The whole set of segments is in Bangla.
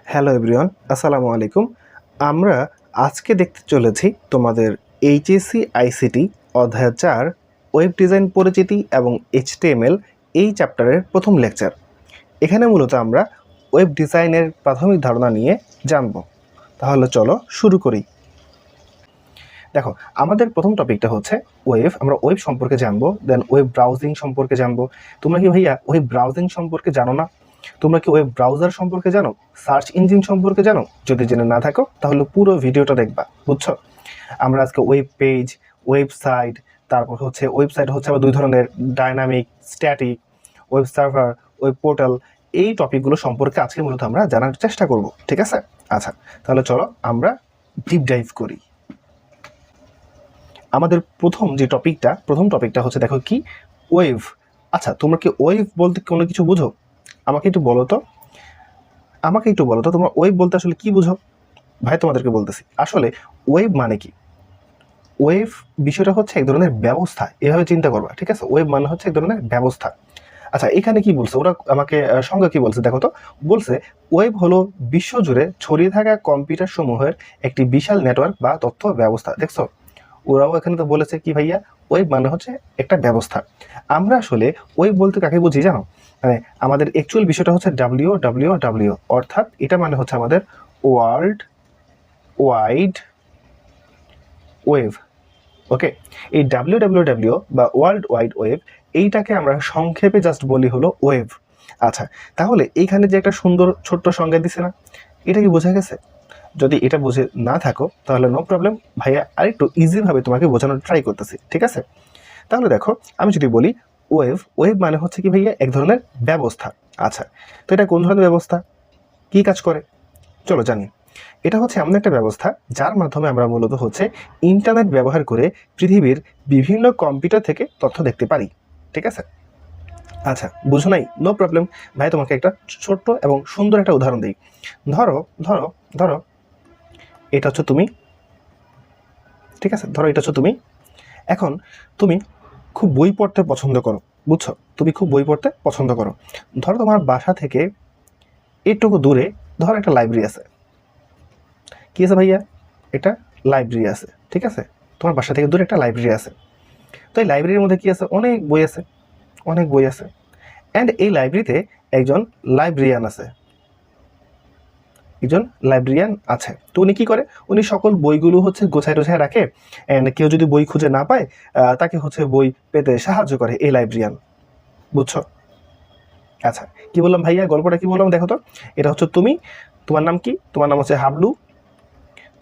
হ্যালো এভরিওয়ান, আসসালামু আলাইকুম। আমরা আজকে দেখতে চলেছি তোমাদের এইচএসসি আইসিটি অধ্যায় 4 ওয়েব ডিজাইন পরিচিতি এবং এইচটিএমএল এই চ্যাপ্টারের প্রথম লেকচার। এখানে মূলত আমরা ওয়েব ডিজাইনের প্রাথমিক ধারণা নিয়ে জানব। তাহলে চলো শুরু করি। দেখো, আমাদের প্রথম টপিকটা হচ্ছে ওয়েব। আমরা ওয়েব সম্পর্কে জানবো, দেন ওয়েব ব্রাউজিং সম্পর্কে জানবো। তোমরা কি ভাইয়া ওয়েব ব্রাউজিং সম্পর্কে জানো না? তোমরা কি ওয়েব ব্রাউজার সম্পর্কে জানো? সার্চ ইঞ্জিন সম্পর্কে জানো? যদি জেনে না থাকো তাহলে পুরো ভিডিওটা দেখবা, বুঝছো? আমরা আজকে ওয়েব পেজ, ওয়েবসাইট, তারপর হচ্ছে ওয়েবসাইট হচ্ছে আবার দুই ধরনের, dynamic, static, web server, web portal. এই টপিকগুলো সম্পর্কে আজকে মূলত আমরা জানার চেষ্টা করব, ঠিক আছে? আচ্ছা, তাহলে চলো আমরা ডিপ ডাইভ করি। আমাদের প্রথম টপিকটা হচ্ছে, দেখো কি, ওয়েভ। আচ্ছা, তোমরা কি ওয়েভ বলতে কোনো কিছু বুঝো? আমাকে একটু বলো তো তোমরা ওয়েব বলতে আসলে কি বুঝো? ভাই তোমাদেরকে বলতেছি, আসলে ওয়েব মানে কি? ওয়েব বিষয়টা হচ্ছে এক ধরনের ব্যবস্থা, এভাবে চিন্তা করবা, ঠিক আছে? ওয়েব মানে হচ্ছে এক ধরনের ব্যবস্থা। আচ্ছা, এখানে কি বলছে ওরা? আমাকে সংজ্ঞা কি বলছে দেখো তো। বলছে ওয়েব হলো বিশ্বজুড়ে ছড়িয়ে থাকা কম্পিউটার সমূহের একটি বিশাল নেটওয়ার্ক বা তথ্য ব্যবস্থা। দেখছো, ওরাও এখানে তো বলেছে কি ভাইয়া, ওয়েব মানে হচ্ছে একটা ব্যবস্থা। আমরা আসলে ওয়েব বলতে কাকে বুঝি জানো? মানে আমাদের অ্যাকচুয়াল বিষয়টা হচ্ছে ডাব্লিউ, অর্থাৎ এটা মানে হচ্ছে আমাদের ওয়ার্ল্ড ওয়াইড ওয়েব। ওকে, এই ডাব্লিউ বা ওয়ার্ল্ড ওয়াইড ওয়েব, এইটাকে আমরা সংক্ষেপে জাস্ট বলি হলো ওয়েব। আচ্ছা, তাহলে এইখানে যে একটা সুন্দর ছোট্ট সংজ্ঞা দিছে না, এটা কি বোঝা গেছে? যদি এটা বুঝে না থাকো তাহলে নো প্রবলেম, ভাইয়া আরেকটু ইজিভাবে তোমাকে বোঝানোর ট্রাই করতেছি, ঠিক আছে? তাহলে দেখো, আমি যদি বলি ওয়েব মানে হচ্ছে কি ভাইয়া, এক ধরনের ব্যবস্থা। আচ্ছা, তো এটা কোন ধরনের ব্যবস্থা, কি কাজ করে, চলো জানি। এটা হচ্ছে এমন একটা ব্যবস্থা যার মাধ্যমে আমরা মূলত হচ্ছে ইন্টারনেট ব্যবহার করে পৃথিবীর বিভিন্ন কম্পিউটার থেকে তথ্য দেখতে পারি, ঠিক আছে? আচ্ছা, বুঝো নাই, নো প্রবলেম, ভাই তোমাকে একটা ছোট্ট এবং সুন্দর একটা উদাহরণ দিই। ধরো ধরো ধরো এটা হচ্ছে তুমি, ঠিক আছে? ধরো এটা হচ্ছে তুমি। এখন তুমি খুব বই পড়তে পছন্দ করো, বুঝছো? তুমি খুব বই পড়তে পছন্দ করো। ধরো তোমার বাসা থেকে একটু দূরে ধরো একটা লাইব্রেরি আছে। কি আছে ভাইয়া? এটা লাইব্রেরি আছে, ঠিক আছে? তোমার বাসা থেকে দূরে একটা লাইব্রেরি আছে। তো এই লাইব্রেরির মধ্যে কি আছে? অনেক বই আছে, অনেক বই আছে। অ্যান্ড এই লাইব্রেরিতে একজন লাইব্রেরিয়ান আছে, একজন লাইব্রেরিয়ান আছে। তো উনি কি করে? উনি সকল বইগুলো হচ্ছে গোছায় টোছায় রাখে। অ্যান্ড কেউ যদি বই খুঁজে না পায়, তাকে হচ্ছে বই পেতে সাহায্য করে এই লাইব্রেরিয়ান, বুঝছো? আচ্ছা, কি বললাম ভাইয়া, গল্পটা কি বললাম দেখো তো। এটা হচ্ছে তুমি, তোমার নাম কি? তোমার নাম হচ্ছে হাবলু।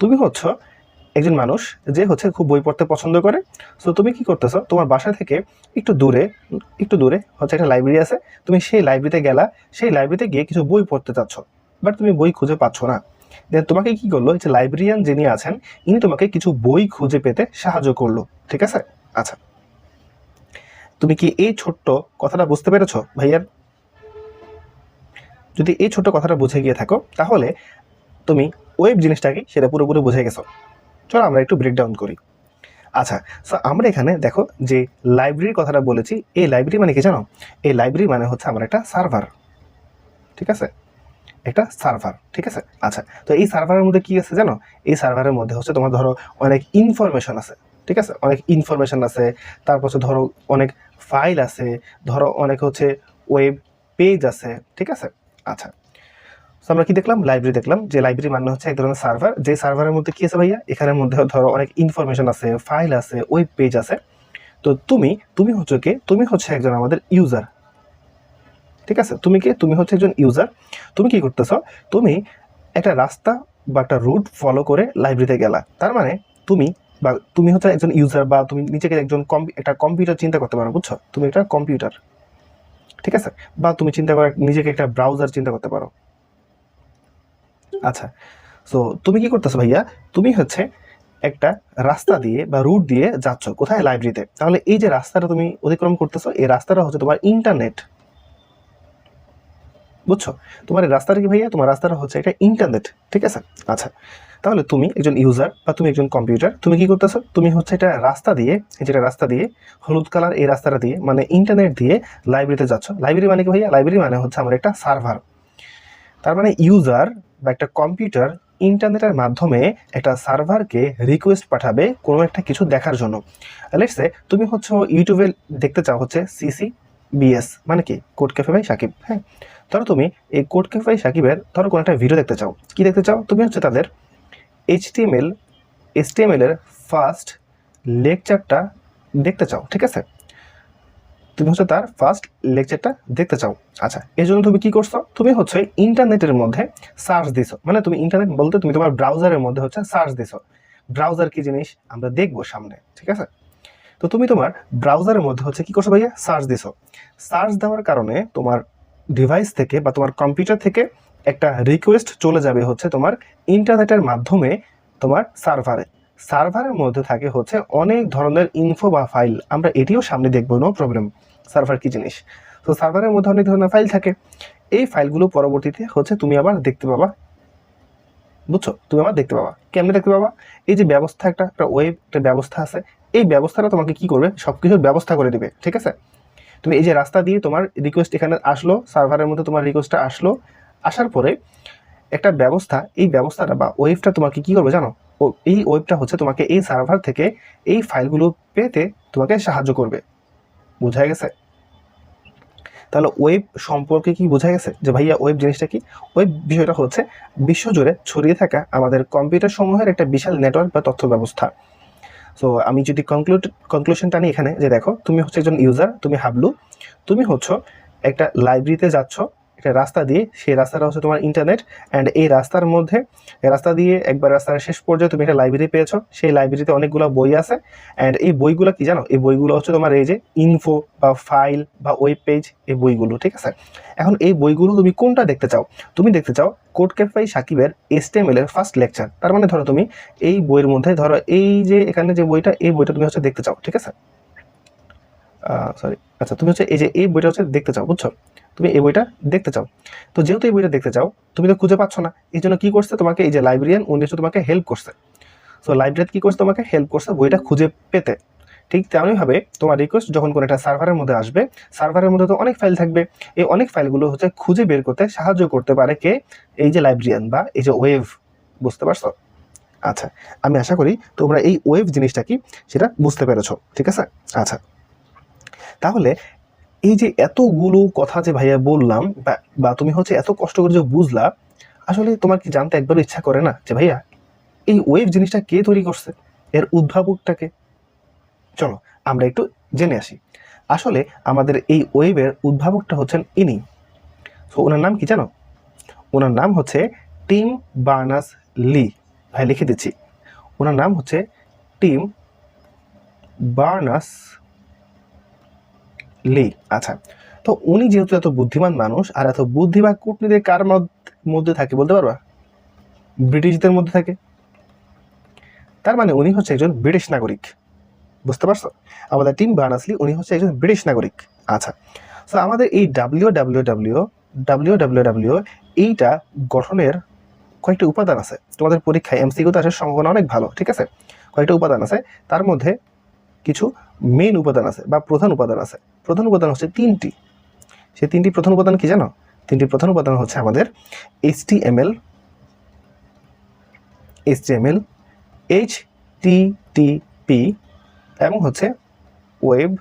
তুমি হচ্ছ একজন মানুষ যে হচ্ছে খুব বই পড়তে পছন্দ করে। সো তুমি কি করতেছো? তোমার বাসা থেকে একটু দূরে হচ্ছে একটা লাইব্রেরি আছে। তুমি সেই লাইব্রেরিতে গেলা, সেই লাইব্রেরিতে গিয়ে কিছু বই পড়তে চাচ্ছ, বাট তুমি বই খুঁজে পাচ্ছ না। দেন তোমাকে কি করলো, এই যে লাইব্রেরিয়ান যিনি আছেন, ইনি তোমাকে কিছু বই খুঁজে পেতে সাহায্য করলো, ঠিক আছে? আচ্ছা, তুমি কি এই ছোট্ট কথাটা বুঝতে পেরেছো ভাইয়ার? যদি এই ছোট্ট কথাটা বুঝে গিয়ে থাকো তাহলে তুমি ওয়েব জিনিসটা কি সেটা পুরোপুরি বুঝে গেছো। চলো আমরা একটু ব্রেকডাউন করি। আচ্ছা, সো আমরা এখানে দেখো যে লাইব্রেরির কথাটা বলেছি, এই লাইব্রেরি মানে কি জানো? এই লাইব্রেরি মানে হচ্ছে আমার একটা সার্ভার, ঠিক আছে? একটা সার্ভার, ঠিক আছে? আচ্ছা, তো এই সার্ভারের মধ্যে কি আছে জানো? এই সার্ভারের মধ্যে হচ্ছে তোমার ধরো অনেক ইনফরমেশন আছে, ঠিক আছে? অনেক ইনফরমেশন আছে, তারপর হচ্ছে ধরো অনেক ফাইল আছে, ধরো অনেক হচ্ছে ওয়েব পেজ আছে, ঠিক আছে? আচ্ছা, তো আমরা কি দেখলাম? লাইব্রেরি দেখলাম, যে লাইব্রেরি মানে হচ্ছে এক ধরনের সার্ভার, যে সার্ভারের মধ্যে কি আছে ভাইয়া? এখানের মধ্যে ধরো অনেক ইনফরমেশন আছে, ফাইল আছে, ওয়েব পেজ আছে। তো তুমি হচ্ছে কে? তুমি হচ্ছে একজন আমাদের ইউজার, ঠিক আছে? তুমি কে? তুমি হচ্ছে একজন ইউজার। তুমি কি করতেছ? তুমি একটা রাস্তা বা একটা রুট ফলো করে লাইব্রেরিতে গেলা। তার মানে তুমি তুমি হচ্ছে একজন ইউজার, বা তুমি নিজেকে একজন একটা কম্পিউটার চিন্তা করতে পারো, বুঝছো? তুমি একটা কম্পিউটার, ঠিক আছে? বা তুমি চিন্তা করো নিজেকে একটা ব্রাউজার চিন্তা করতে পারো। আচ্ছা, সো তুমি কি করতেছো ভাইয়া? তুমি হচ্ছে একটা রাস্তা দিয়ে বা রুট দিয়ে যাচ্ছ কোথায়? লাইব্রেরিতে। তাহলে এই যে রাস্তাটা তুমি অতিক্রম করতেছো, এই রাস্তাটা হচ্ছে তোমার ইন্টারনেট, বুঝছো? তোমার এই রাস্তাটা কি ভাইয়া? তোমার রাস্তাটা হচ্ছে একটা ইন্টারনেট, ঠিক আছে? আচ্ছা, তাহলে তুমি একজন ইউজার বা তুমি একজন কম্পিউটার, তুমি কি করতেছো? তুমি হচ্ছে এটা রাস্তা দিয়ে, যেটা রাস্তা দিয়ে হলুদ কালার, এই রাস্তাটা দিয়ে মানে ইন্টারনেট দিয়ে লাইব্রেরিতে যাচ্ছ। লাইব্রেরি মানে কি ভাইয়া? লাইব্রেরি মানে হচ্ছে আমার একটা সার্ভার। তার মানে ইউজার বা একটা কম্পিউটার ইন্টারনেটের মাধ্যমে একটা সার্ভারকে রিকোয়েস্ট পাঠাবে কোনো একটা কিছু দেখার জন্য। লেটস সে তুমি হচ্ছে ইউটিউবে দেখতে চাও হচ্ছে CCBS, মানে কি কোড ক্যাফে বাই সাকিব। হ্যাঁ, ধরো তুমি এই কোড ক্যাফে বাই সাকিবের ধরো কোনো একটা ভিডিও দেখতে চাও। কি দেখতে চাও? তুমি হচ্ছে তাদের HTML এর ফার্স্ট লেকচারটা দেখতে চাও, ঠিক আছে? তুমি হচ্ছে তার ফার্স্ট লেকচারটা দেখতে চাও। আচ্ছা, এর জন্য তুমি কি করছো? তুমি হচ্ছে ইন্টারনেটের মধ্যে সার্চ দিছো, মানে তুমি ইন্টারনেট বলতে তুমি তোমার ব্রাউজারের মধ্যে হচ্ছে সার্চ দিছো। ব্রাউজার কি জিনিস আমরা দেখবো সামনে, ঠিক আছে? তো তুমি তোমার ব্রাউজারের মধ্যে হচ্ছে কি করছো ভাইয়া? সার্চ দিছো। সার্চ দেওয়ার কারণে তোমার ডিভাইস থেকে বা তোমার কম্পিউটার থেকে একটা রিকোয়েস্ট চলে যাবে হচ্ছে তোমার ইন্টারনেটের মাধ্যমে তোমার সার্ভারের মধ্যে থাকে হচ্ছে অনেক ধরনের ইনফো বা ফাইল। আমরা এটিও সামনে দেখবো, নো প্রবলেম। সার্ভার কি জিনিস? তো সার্ভারের মধ্যে অনেক ধরনের ফাইল থাকে। এই ফাইলগুলো পরবর্তীতে হচ্ছে তুমি আবার দেখতে পাবা, বুঝছো? তুমি আবার দেখতে পাবা। কেমনে দেখতে পাবা? এই যে ব্যবস্থা, একটা ওয়েব একটা ব্যবস্থা আছে, এই ব্যবস্থাটা তোমাকে কি করবে? সবকিছুর ব্যবস্থা করে দিবে, ঠিক আছে? তুমি এই যে রাস্তা দিয়ে তোমার রিকোয়েস্ট এখানে আসলো, সার্ভারের মধ্যে তোমার রিকোয়েস্টটা আসলো, আসার পরে একটা ব্যবস্থা, এই ব্যবস্থাটা বা ওয়েবটা তোমাকে কি করবে জানো? এই ওয়েবটা হচ্ছে তোমাকে এই সার্ভার থেকে এই ফাইলগুলো পেতে তোমাকে সাহায্য করবে। বোঝা গেছে? তাহলে ওয়েব সম্পর্কে কি বোঝা গেছে যে ভাইয়া ওয়েব জিনিসটা কি? ওয়েব বিষয়টা হচ্ছে বিশ্বজুড়ে ছড়িয়ে থাকা আমাদের কম্পিউটার সমূহের একটা বিশাল নেটওয়ার্ক বা তথ্য ব্যবস্থা। সো আমি যদি কনক্লুশনটা নিই এখানে, যে দেখো তুমি হচ্ছে একজন ইউজার, তুমি হাবলু, তুমি হচ্ছে একটা লাইব্রেরিতে যাচ্ছ একটা রাস্তা দিয়ে, সেই রাস্তাটা হচ্ছে তোমার ইন্টারনেট। অ্যান্ড এই রাস্তার মধ্যে, এই রাস্তা দিয়ে একবার রাস্তার শেষ পর্যায়ে তুমি একটা লাইব্রেরি পেয়েছো। সেই লাইব্রেরিতে অনেকগুলো বই আছে। অ্যান্ড এই বইগুলো কি জানো? এই বইগুলো হচ্ছে তোমার এই যে ইনফো বা ফাইল বা ওয়েব পেজ, এই বইগুলো, ঠিক আছে? এখন এই বইগুলো তুমি কোনটা দেখতে চাও? তুমি দেখতে চাও কোড ক্যাফে সাকিবের HTML এর ফার্স্ট লেকচার। তার মানে ধরো তুমি এই বইয়ের মধ্যে ধরো এই যে এখানে যে বইটা, এই বইটা তুমি হচ্ছে দেখতে চাও, ঠিক আছে? সরি, আচ্ছা, তুমি হচ্ছে এই যে এই বইটা হচ্ছে দেখতে চাও, বুঝছো? তুমি এই বইটা দেখতে চাও। তো যেহেতু এই বইটা দেখতে চাও, তুমি তো খুঁজে পাচ্ছ না, এই জন্য কি করছে তোমাকে এই যে লাইব্রেরিয়ান, উনি হচ্ছে তোমাকে হেল্প করছে। সো লাইব্রেরিয়ান কি করছে? তোমাকে হেল্প করছে বইটা খুঁজে পেতে। ঠিক তেমনইভাবে তোমার রিকোয়েস্ট যখন কোনো একটা সার্ভারের মধ্যে আসবে, সার্ভারের মধ্যে তো অনেক ফাইল থাকবে। এই অনেক ফাইলগুলো হচ্ছে খুঁজে বের করতে সাহায্য করতে পারে কে? এই যে লাইব্রেরিয়ান বা এই যে ওয়েভ। বুঝতে পারছো? আচ্ছা, আমি আশা করি তোমরা এই ওয়েভ জিনিসটা কি সেটা বুঝতে পেরেছো, ঠিক আছে? আচ্ছা, তাহলে এই যে এতগুলো কথা যে ভাইয়া বললাম, বা তুমি হচ্ছে এত কষ্ট করে যে বুঝলা, আসলে তোমার কি জানতে একবারও ইচ্ছা করে না যে ভাইয়া এই ওয়েভ জিনিসটা কে তৈরি করছে, এর উদ্ভাবকটাকে? চলো আমরা একটু জেনে আসি। আসলে আমাদের এই ওয়েবের উদ্ভাবকটা হচ্ছেন ইনি। তো ওনার নাম কি জানো? ওনার নাম হচ্ছে টিম বার্নার্স লি। ভাই লিখে দিচ্ছি, ওনার নাম হচ্ছে টিম বার্নার্স লি। আচ্ছা, তো উনি যেহেতু এত বুদ্ধিমান মানুষ, আর এত বুদ্ধি বা কূটনীতি কার মধ্যে থাকে বলতে পারবা? ব্রিটিশদের মধ্যে থাকে। তার মানে উনি হচ্ছে একজন ব্রিটিশ নাগরিক। বুঝতে পারছো? আমাদের টিম বার্নার্স-লি উনি হচ্ছে একজন ব্রিটিশ নাগরিক। আচ্ছা, তো আমাদের এই ডাব্লিউ এইটা গঠনের কয়েকটা উপাদান আছে। তোমাদের পরীক্ষায় MCQ-তে আসার সম্ভাবনা অনেক ভালো, ঠিক আছে? কয়েকটা উপাদান আছে, তার মধ্যে কিছু মেইন উপাদান আছে বা প্রধান উপাদান আছে। প্রধান উপাদান হচ্ছে তিনটি। সেই তিনটি প্রধান উপাদান কি জানো? তিনটি প্রধান উপাদান হচ্ছে আমাদের HTML, HTTP এবং হচ্ছে ওয়েব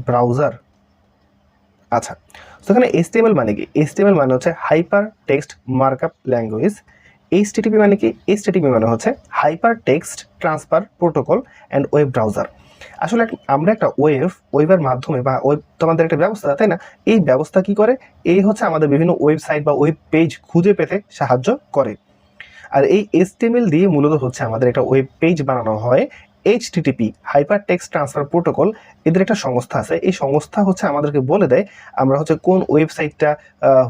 ব্রাউজার। আচ্ছা, তো এখানে HTML মানে কি? HTML মানে হচ্ছে hyper text markup language. HTTP মানে কি? HTTP মানে হচ্ছে hyper text transfer protocol and web browser. আসলে আমরা একটা ওয়েবের মাধ্যমে বা ওয়েব তো আমাদের একটা ব্যবস্থা, তাই না? এই ব্যবস্থা কি করে? এই হচ্ছে আমাদের বিভিন্ন ওয়েবসাইট বা ওয়েব পেজ খুঁজে পেতে সাহায্য করে। আর এই HTML দিয়ে মূলত হচ্ছে আমাদের একটা ওয়েব পেজ বানানো হয়। HTTP hyper text transfer protocol, এদের একটা সংস্থা আছে। এই সংস্থা হচ্ছে আমাদেরকে বলে দেয় আমরা হচ্ছে কোন ওয়েবসাইটটা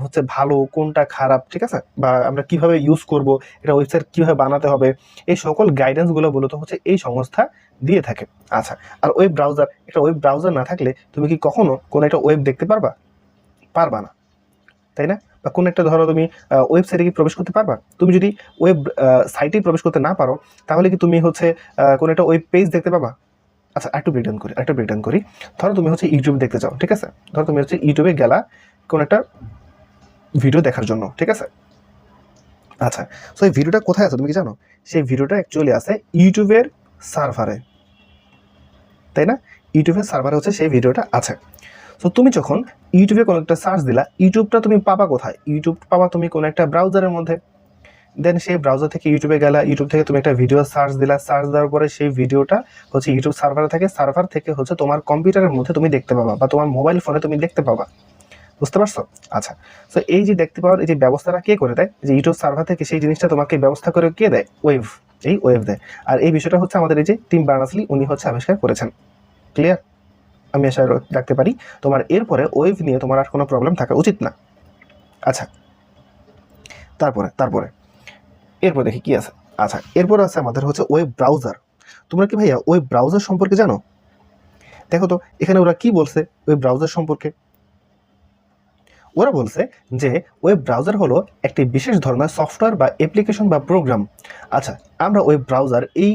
হচ্ছে ভালো, কোনটা খারাপ, ঠিক আছে? বা আমরা কিভাবে ইউজ করব, এটা ওয়েবসাইট কিভাবে বানাতে হবে, এই সকল গাইডেন্সগুলো মূলত হচ্ছে এই সংস্থা দিয়ে থাকে। আচ্ছা, আর ওয়েব ব্রাউজার, একটা ওয়েব ব্রাউজার না থাকলে তুমি কি কখনো কোনো একটা ওয়েব দেখতে পারবা? পারবা না, তাই না? বা কোনো একটা ধরো তুমি ওয়েবসাইটে কি প্রবেশ করতে পারবা? তুমি যদি ওয়েব সাইটে প্রবেশ করতে না পারো, তাহলে কি তুমি হচ্ছে কোনো একটা ওয়েব পেজ দেখতে পাবা? আচ্ছা, একটু ব্রেকডাউন করি। ধরো তুমি হচ্ছে ইউটিউব দেখতে চাও, ঠিক আছে? ধরো তুমি হচ্ছে ইউটিউবে গেলা কোনো একটা ভিডিও দেখার জন্য, ঠিক আছে? আচ্ছা, সো এই ভিডিওটা কোথায় আছে তুমি কি জানো? সেই ভিডিওটা অ্যাকচুয়ালি আছে ইউটিউবের সার্ভারে, তাই না? ইউটিউবের সার্ভারে হচ্ছে সেই ভিডিওটা আছে। সো তুমি যখন ইউটিউবে কোনো একটা সার্চ দিলা, ইউটিউবটা তুমি পাবা কোথায়? ইউটিউব পাবা তুমি কোনো একটা ব্রাউজারের মধ্যে। দেন সেই ব্রাউজার থেকে ইউটিউবে গেলা, ইউটিউব থেকে তুমি একটা ভিডিও সার্চ দিলা, সার্চ দেওয়ার পরে সেই ভিডিওটা হচ্ছে ইউটিউব সার্ভারে থাকে, সার্ভার থেকে হচ্ছে তোমার কম্পিউটারের মধ্যে তুমি দেখতে পাবা বা তোমার মোবাইল ফোনে তুমি দেখতে পাবা। বুঝতে পারছো? আচ্ছা, সো এই যে দেখতে পাওয়ার এই যে ব্যবস্থাটা কে করে দেয়? যে ইউটিউব সার্ভার থেকে সেই জিনিসটা তোমাকে ব্যবস্থা করে কে দেয়? ওয়েভ, এই ওয়েভ দেয়। আর এই বিষয়টা হচ্ছে আমাদের এই যে টিম বার্নার্স-লি উনি হচ্ছে আবিষ্কার করেছেন। ক্লিয়ার? আমি আশা রাখতে পারি তোমার এরপরে ওয়েভ নিয়ে তোমার আর কোনো প্রবলেম থাকা উচিত না। আচ্ছা, তারপরে এরপর দেখি কি আছে। আচ্ছা, এরপর আছে আমাদের হচ্ছে ওয়েব ব্রাউজার। তোমরা কি ভাইয়া ওয়েব ব্রাউজার সম্পর্কে জানো? দেখো তো এখানে ওরা কি বলছে ওয়েব ব্রাউজার সম্পর্কে। ওরা বলছে যে ওয়েব ব্রাউজার হলো একটি বিশেষ ধরনের সফটওয়্যার বা অ্যাপ্লিকেশন বা প্রোগ্রাম। আচ্ছা, আমরা ওয়েব ব্রাউজার এই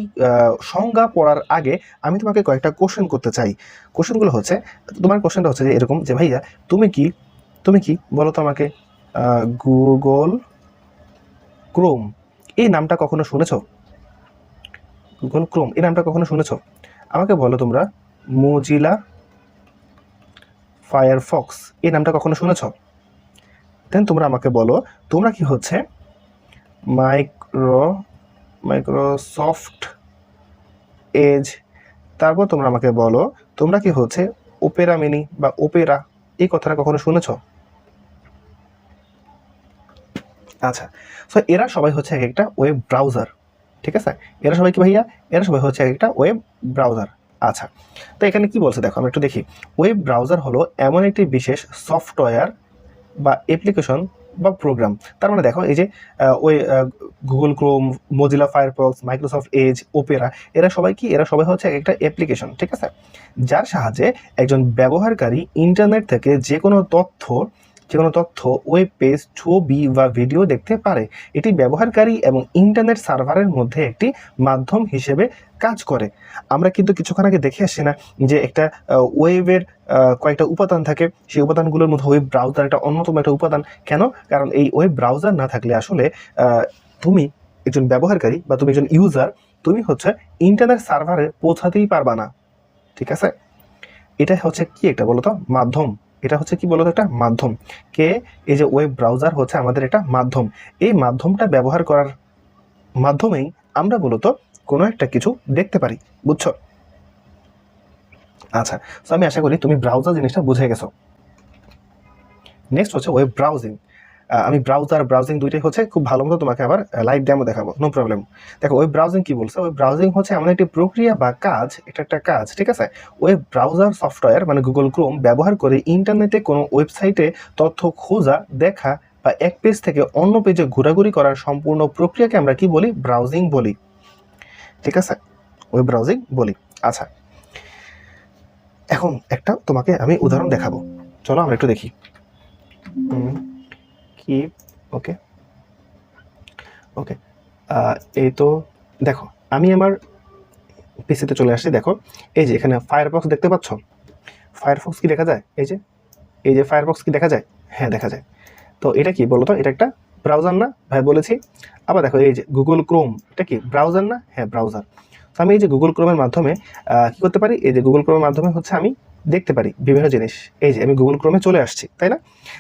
সংজ্ঞা পড়ার আগে আমি তোমাকে কয়েকটা কোশ্চেন করতে চাই। কোশ্চেনগুলো হচ্ছে, তোমার কোশ্চেনটা হচ্ছে যে এরকম যে ভাইয়া তুমি কি বলো তো আমাকে, গুগল ক্রোম এই নামটা কখনো শুনেছো? গুগল ক্রোম এই নামটা কখনো শুনেছো? আমাকে বলো তোমরা মোজিলা ফায়ারফক্স এই নামটা কখনো শুনেছো? দেন তোমরা আমাকে বলো তোমরা কি হচ্ছে মাইক্রোসফট এজ, তারপর তোমরা আমাকে বলো তোমরা কি হচ্ছে ওপেরা মিনি বা ওপেরা এই কথাটা কখনো শুনেছো? আচ্ছা, সো এরা সবাই হচ্ছে এক একটা ওয়েব ব্রাউজার। ঠিক আছে, এরা সবাই কি ভাইয়া? এরা সবাই হচ্ছে এক একটা ওয়েব ব্রাউজার। আচ্ছা, তো এখানে কি বলছে দেখো, আমরা একটু দেখি। ওয়েব ব্রাউজার হলো এমন একটি বিশেষ সফটওয়্যার বা অ্যাপ্লিকেশন বা প্রোগ্রাম। তার মানে দেখো এই যে ওই Google Chrome, Mozilla Firefox, Microsoft Edge, Opera এরা সবাই কি? এরা সবাই হচ্ছে একটা অ্যাপ্লিকেশন। ঠিক আছে, যার সাহায্যে একজন ব্যবহারকারী ইন্টারনেট থেকে যে কোনো তথ্য, ওয়েব পেজ, ছবি বা ভিডিও দেখতে পারে। এটি ব্যবহারকারী এবং ইন্টারনেট সার্ভারের মধ্যে একটি মাধ্যম হিসেবে কাজ করে। আমরা কিন্তু কিছুক্ষণ আগে দেখে আসছি না যে একটা ওয়েবের কয়েকটা উপাদান থাকে, সেই উপাদানগুলোর মধ্যে ওয়েব ব্রাউজার একটা অন্যতম একটা উপাদান। কেন? কারণ এই ওয়েব ব্রাউজার না থাকলে আসলে তুমি একজন ব্যবহারকারী বা তুমি একজন ইউজার, তুমি হচ্ছে ইন্টারনেট সার্ভারে পৌঁছাতেই পারবা না। ঠিক আছে, এটা হচ্ছে কি একটা বলতো মাধ্যম। এটা হচ্ছে কি বলতো একটা মাধ্যম। এই যে ওয়েব ব্রাউজার হচ্ছে আমাদের একটা মাধ্যম। এই মাধ্যমটা ব্যবহার করার মাধ্যমেই আমরা মূলত কোনো একটা কিছু দেখতে পারি। বুঝছো? আচ্ছা, তো আমি আশা করি তুমি ব্রাউজার জিনিসটা বুঝে গেছো। নেক্সট হচ্ছে ওয়েব ব্রাউজিং। আমি ব্রাউজিং দুইটাই হচ্ছে খুব ভালো মতো তোমাকে আবার লাইভ ডেমো দেখাবো, নো প্রবলেম। দেখো ওয়েব ব্রাউজিং কি বলছে? ওয়েব ব্রাউজিং হচ্ছে এমন একটি প্রক্রিয়া বা কাজ, এটা একটা কাজ। ঠিক আছে, ওয়েব ব্রাউজার সফটওয়্যার মানে গুগল ক্রোম ব্যবহার করে ইন্টারনেটে কোনো ওয়েবসাইটে তথ্য খোঁজা, দেখা বা এক পেজ থেকে অন্য পেজে ঘোরাঘুরি করার সম্পূর্ণ প্রক্রিয়াকে আমরা কি বলি? ব্রাউজিং বলি। ঠিক আছে, ওয়েব ব্রাউজিং বলি। আচ্ছা, এখন একটা তোমাকে আমি উদাহরণ দেখাবো, চলো আমরা একটু দেখি। কি ওকে ওকে এই তো দেখো আমি আমার পিসিতে চলে আসছি। দেখো এই যে এখানে ফায়ারফক্স দেখতে পাচ্ছ। ফায়ারফক্স কি দেখা যায়? এই যে ফায়ারফক্স কি দেখা যায়? হ্যাঁ, দেখা যায়। তো এটা কি বলো তো? এটা একটা ব্রাউজার না ভাই? বলেছি। আবার দেখো এই যে গুগল ক্রোম, এটা কি ব্রাউজার না? হ্যাঁ, ব্রাউজার। তো আমি এই যে গুগল ক্রোমের মাধ্যমে কি করতে পারি? এই যে গুগল ক্রোমের মাধ্যমে হচ্ছে আমি দেখতে পারি বিভিন্ন জিনিস। এই যে আমি গুগল ক্রোমে চলে আসছি, তাই না?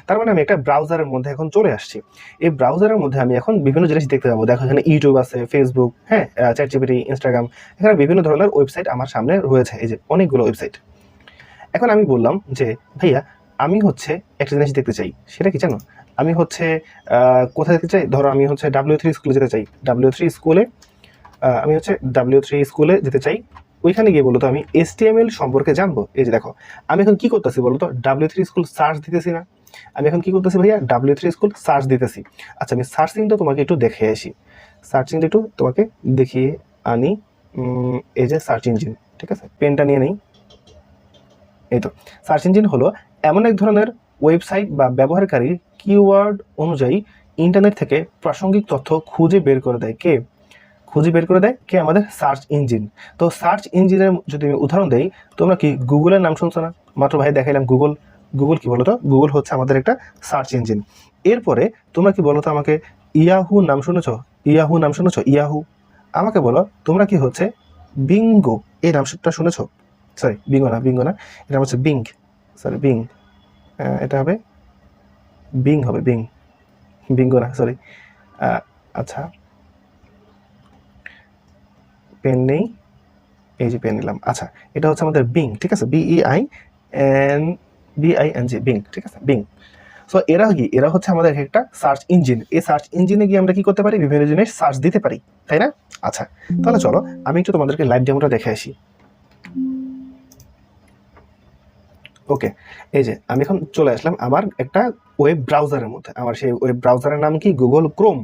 তার মানে আমি একটা ব্রাউজারের মধ্যে এখন চলে আসছি। এই ব্রাউজারের মধ্যে আমি এখন বিভিন্ন জিনিস দেখতে পাবো। দেখো এখানে ইউটিউব আছে, ফেসবুক, হ্যাঁ, চ্যাটজিপিটি, ইনস্টাগ্রাম, এখানে বিভিন্ন ধরনের ওয়েবসাইট আমার সামনে রয়েছে। এই যে অনেকগুলো ওয়েবসাইট। এখন আমি বললাম যে ভাইয়া আমি হচ্ছে একটা জিনিস দেখতে চাই, সেটা কি জানো? আমি হচ্ছে কোথায় যেতে চাই? ধরো আমি হচ্ছে W3 স্কুলে যেতে চাই। W3 স্কুলে আমি হচ্ছে W3 স্কুলে যেতে চাই। ওইখানে গিয়ে বলতো আমি HTML সম্পর্কে জানবো। এই যে দেখো আমি এখন কি করতেছি বলতো? W3 স্কুল সার্চ দিতেছি না? আমি এখন কি করতেছি ভাইয়া? W3 স্কুল সার্চ দিতেছি। আচ্ছা, আমি সার্চিংটা তোমাকে একটু দেখে আসি। সার্চিংটা একটু তোমাকে দেখিয়ে আনি। এই যে সার্চ ইঞ্জিন, ঠিক আছে, পেনটা নিয়ে নেই। এই তো সার্চ ইঞ্জিন হলো এমন এক ধরনের ওয়েবসাইট বা ব্যবহারকারীর কিওয়ার্ড অনুযায়ী ইন্টারনেট থেকে প্রাসঙ্গিক তথ্য খুঁজে বের করে দেয়। কে? আমাদের সার্চ ইঞ্জিন। তো সার্চ ইঞ্জিনের যদি আমি উদাহরণ দেই, তোমরা কি গুগলের নাম শুনছো না? মাত্র ভাই দেখাইলাম গুগল কি বলো তো? গুগল হচ্ছে আমাদের একটা সার্চ ইঞ্জিন। এরপরে তোমরা কি বলো তো আমাকে, ইয়াহু নাম শুনেছো? ইয়াহু নাম শুনেছো? ইয়াহু। আমাকে বলো তোমরা কি হচ্ছে বিঙ্গো এই নামটা শুনেছো? সরি বিঙ্গো না, এটা হচ্ছে বিং, সরি বিং, এটা হবে বিং, হবে বিং, বিঙ্গো না, সরি। আচ্ছা, পেন নেই, এই যে পেন নিলাম। আচ্ছা, এটা হচ্ছে আমাদের বিং, ঠিক আছে, BEING, বিং, ঠিক আছে, বিং। সো এরা কি, এরা হচ্ছে আমাদের একটা সার্চ ইঞ্জিন। এই সার্চ ইঞ্জিনে গিয়ে আমরা কি করতে পারি, বিভিন্ন জিনিস সার্চ দিতে পারি, তাই না? আচ্ছা, তাহলে চলো আমি একটু তোমাদেরকে লাইভ ডেমোটা দেখে আসি। ওকে, এই যে আমি এখন চলে আসলাম আমার একটা ওয়েব ব্রাউজারের মধ্যে। আমার সেই ওয়েব ব্রাউজারের নাম কি, গুগল ক্রোম।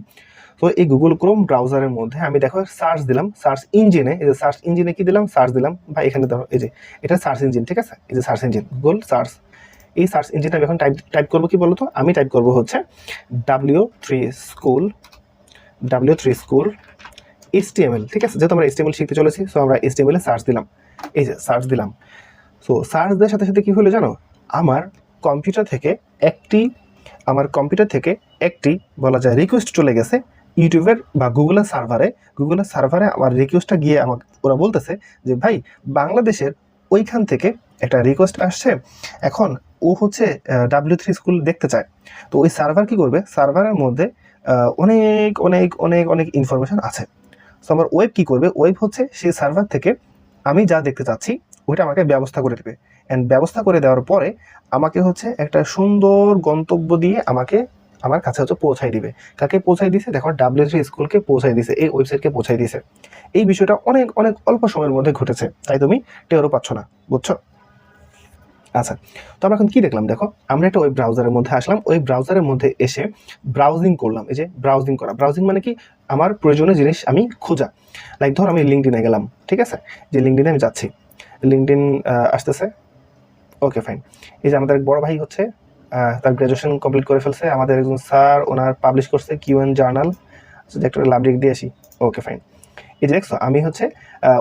তো এই গুগল ক্রোম ব্রাউজারের মধ্যে আমি দেখো সার্চ দিলাম, সার্চ ইঞ্জিনে, এই যে সার্চ ইঞ্জিনে কি দিলাম, সার্চ দিলাম, বা এখানে ধরো এই যে এটা সার্চ ইঞ্জিন, ঠিক আছে, এই যে সার্চ ইঞ্জিন গুগল সার্চ। এই সার্চ ইঞ্জিনটা আমি এখন টাইপ করবো কি বলতো, আমি টাইপ করবো হচ্ছে W3 স্কুল HTML, ঠিক আছে, যেহেতু আমরা HTML শিখতে চলেছি, সো আমরা HTML এ সার্চ দিলাম, এই যে সার্চ দিলাম। সো সার্চ দেওয়ার সাথে সাথে কি হলো জানো, আমার কম্পিউটার থেকে একটি বলা যায় রিকোয়েস্ট চলে গেছে ইউটিউবের বা গুগলের সার্ভারে আমার রিকোয়েস্টটা গিয়ে আমাকে ওরা বলতেছে যে ভাই বাংলাদেশের ওইখান থেকে একটা রিকোয়েস্ট আসছে, এখন ও হচ্ছে W3 স্কুল দেখতে চায়। তো ওই সার্ভার কি করবে, সার্ভারের মধ্যে অনেক অনেক অনেক অনেক ইনফরমেশন আছে। সো আমার ওয়েব কি করবে, ওয়েব হচ্ছে সেই সার্ভার থেকে আমি যা দেখতে চাচ্ছি ওইটা আমাকে ব্যবস্থা করে দেবে। অ্যান্ড ব্যবস্থা করে দেওয়ার পরে আমাকে হচ্ছে একটা সুন্দর গন্তব্য দিয়ে আমাকে আমার কাছে হচ্ছে পৌঁছাই দিবে। কাকে পৌঁছাই দিছে, দেখো W3 স্কুলকে পৌঁছাই দিছে, এই ওয়েবসাইটকে পৌঁছাই দিছে। এই বিষয়টা অনেক অনেক অল্প সময়ের মধ্যে ঘটেছে, তাই তুমি টেরও পাচ্ছ না, বুঝছো? আচ্ছা, তো আমরা এখন কি দেখলাম, দেখো আমরা একটা ওয়েব ব্রাউজারের মধ্যে আসলাম, ওই ব্রাউজারের মধ্যে এসে ব্রাউজিং করলাম। এই যে ব্রাউজিং করা, ব্রাউজিং মানে কি, আমার প্রয়োজনীয় জিনিস আমি খোঁজা। লাইক ধর আমি লিঙ্কডিনে গেলাম, ঠিক আছে, যে লিঙ্কডিনে আমি যাচ্ছি, লিঙ্কডিন আসতেছে, ওকে ফাইন। এই যে আমাদের বড় ভাই হচ্ছে তার গ্র্যাজুয়েশন কমপ্লিট করে ফেলছে, আমাদের একজন স্যার ওনার পাবলিশ করছে কিউএন জার্নাল, একটা লাভ লিখ দিয়ে আসি, ওকে ফাইন। এই যে দেখছো আমি হচ্ছে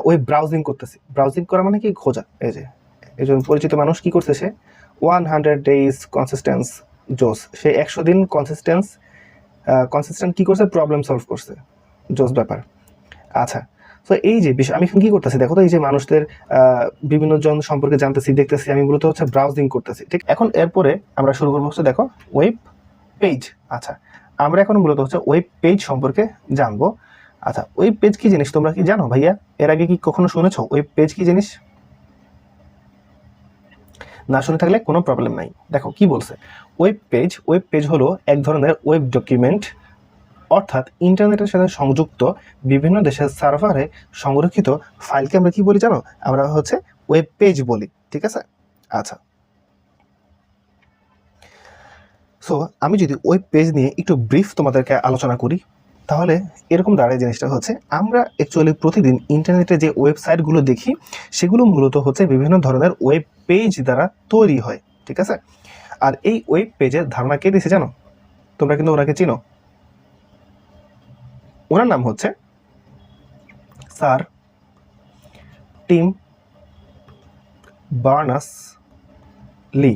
ওয়েব ব্রাউজিং করতেছি। ব্রাউজিং করা মানে কি, খোঁজা। এই যে একজন পরিচিত মানুষ কি করছে, সে 100 days কনসিস্টেন্স জোস, সে 100 দিন কনসিস্টেন্ট কি করছে, প্রবলেম সলভ করছে, জোস ব্যাপার। আচ্ছা, তো এই যে বিষয় আমি এখন কি করতেছি, দেখো তো এই যে মানুষদের বিভিন্ন জন সম্পর্কে জানতেছি, দেখতেছি, আমি মূলত হচ্ছে ব্রাউজিং করতেছি, ঠিক। এখন এরপরে আমরা শুরু করবো হচ্ছে দেখো ওয়েব পেজ। আচ্ছা, আমরা এখন মূলত হচ্ছে ওয়েব পেজ সম্পর্কে জানবো। আচ্ছা, ওয়েব পেজ কি জিনিস তোমরা কি জানো ভাইয়া? এর আগে কি কখনো শুনেছো ওয়েব পেজ কি জিনিস? না শুনে থাকলে কোনো প্রবলেম নাই। দেখো কি বলছে, ওয়েব পেজ হলো এক ধরনের ওয়েব ডকুমেন্ট, অর্থাৎ ইন্টারনেটের সাথে সংযুক্ত বিভিন্ন দেশের সার্ভারে সংরক্ষিত ফাইলকে আমরা কি বলি জানো? আমরা হচ্ছে ওয়েব পেজ বলি, ঠিক আছে। আচ্ছা, সো আমি যদি ওয়েব পেজ নিয়ে একটু ব্রিফ তোমাদেরকে আলোচনা করি, তাহলে এরকম দাঁড়ায় জিনিসটা হচ্ছে, আমরা অ্যাকচুয়ালি প্রতিদিন ইন্টারনেটে যে ওয়েবসাইটগুলো দেখি সেগুলো মূলত হচ্ছে বিভিন্ন ধরনের ওয়েব পেজ দ্বারা তৈরি হয়, ঠিক আছে। আর এই ওয়েব পেজের ধারণা কে দিয়েছে জানো? তোমরা কিন্তু ওনাকে চিনো, ওনার নাম হচ্ছে স্যার টিম বার্নার্স লি,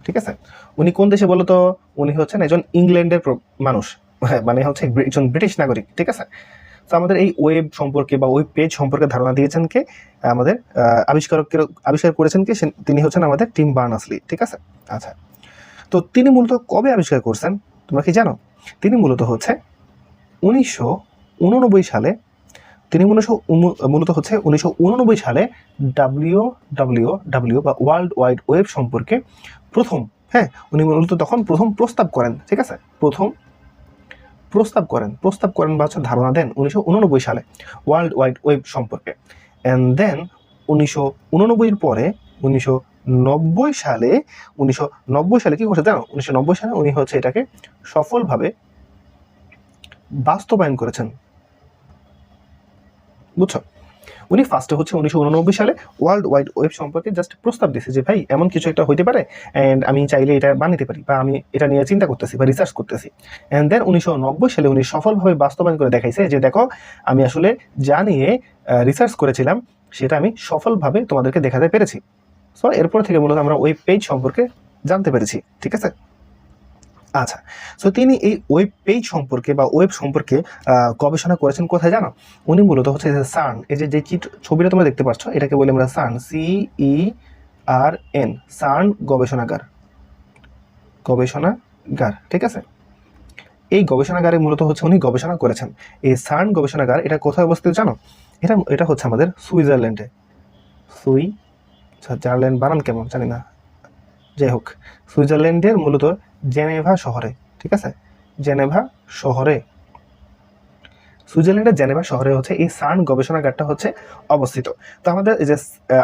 ঠিক আছে। উনি কোন দেশে বলো তো? উনি হচ্ছেন একজন ইংল্যান্ডের মানুষ, মানে হচ্ছে একজন ব্রিটিশ নাগরিক, ঠিক আছে। তো আমাদের এই ওয়েব সম্পর্কে বা ওয়েব পেজ সম্পর্কে ধারণা দিয়েছেন কে? আমাদের আবিষ্কার করেছেন কে? তিনি হচ্ছেন আমাদের টিম বার্নার্স লি, ঠিক আছে। আচ্ছা, তো তিনি মূলত কবে আবিষ্কার করছেন তোমরা কি জানো? তিনি মূলত হচ্ছে 1989 সালে, তিনি মূলত হচ্ছে 1989 সালে WWW বা ওয়ার্ল্ড ওয়াইড ওয়েব সম্পর্কে প্রথম, হ্যাঁ, উনি মূলত তখন প্রথম প্রস্তাব করেন, ঠিক আছে, প্রস্তাব করেন বা হচ্ছে ধারণা দেন 1989 সালে ওয়ার্ল্ড ওয়াইড ওয়েব সম্পর্কে। অ্যান্ড দেন 1989 পরে 1990 সালে কি করছে জানো? 1990 সালে উনি হচ্ছে এটাকে সফলভাবে বাস্তবায়ন করেছেন, বুঝছো। উনি ফার্স্টে হচ্ছে 1989 সালে ওয়ার্ল্ড ওয়াইড ওয়েব সম্পর্কে জাস্ট প্রস্তাব দিয়েছে যে ভাই এমন কিছু একটা হইতে পারে, অ্যান্ড আমি চাইলে এটা বানাতে পারি, বা আমি এটা নিয়ে চিন্তা করতেছি বা রিসার্চ করতেছি। অ্যান্ড দেন 1990 সালে উনি সফলভাবে বাস্তবায়ন করে দেখাইছে যে দেখো আমি আসলে যা নিয়ে রিসার্চ করেছিলাম সেটা আমি সফলভাবে তোমাদেরকে দেখাতে পেরেছি। সো এরপর থেকে মূলত আমরা ওয়েব পেজ সম্পর্কে জানতে পেরেছি, ঠিক আছে। আচ্ছা, সো তিনি এই ওয়েব পেজ সম্পর্কে বা ওয়েব সম্পর্কে গবেষণা করেছেন কোথায় জানো? উনি মূলত হচ্ছে যে সার্ন, এই যে ছবিটা তোমরা দেখতে পাচ্ছ, এটাকে বলি আমরা সার্ন, CERN, সার্ন গবেষণাগার, ঠিক আছে? এই গবেষণাগারে মূলত হচ্ছে উনি গবেষণা করেছেন। এই সার্ন গবেষণাগার এটা কোথায় অবস্থিত জানো? এটা হচ্ছে আমাদের সুইজারল্যান্ডে। জার্ল্যান্ড বানান কেমন জানি না, যাই হোক, সুইজারল্যান্ডের মূলত জেনেভা শহরে, ঠিক আছে? সুইজারল্যান্ডের জেনেভা শহরে হচ্ছে এই সার্ন গবেষণাগারটা হচ্ছে অবস্থিত। তো আমাদের এই যে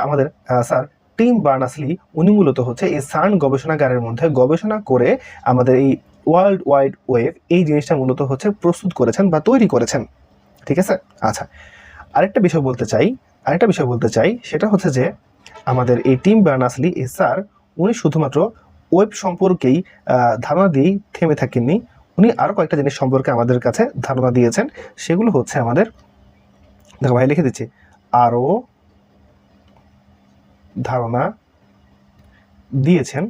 আমাদের স্যার টিম বার্নার্স-লি, উনি মূলত হচ্ছে এই সার্ন গবেষণাগারের মধ্যে গবেষণা করে আমাদের এই ওয়ার্ল্ড ওয়াইড ওয়েব এই জিনিসটা মূলত হচ্ছে প্রস্তুত করেছেন বা তৈরি করেছেন, ঠিক আছে? আচ্ছা, আরেকটা বিষয় বলতে চাই, সেটা হচ্ছে যে আমাদের এই টিম বার্নার্স-লি, এই স্যার, উনি শুধুমাত্র ওয়েব সম্পর্কেই ধারণা দিয়েই থেমে থাকেননি। উনি আরও কয়েকটা জিনিস সম্পর্কে আমাদের কাছে ধারণা দিয়েছেন। সেগুলো হচ্ছে আমাদের, দেখো ভাই লিখে দিচ্ছি, আরও ধারণা দিয়েছেন।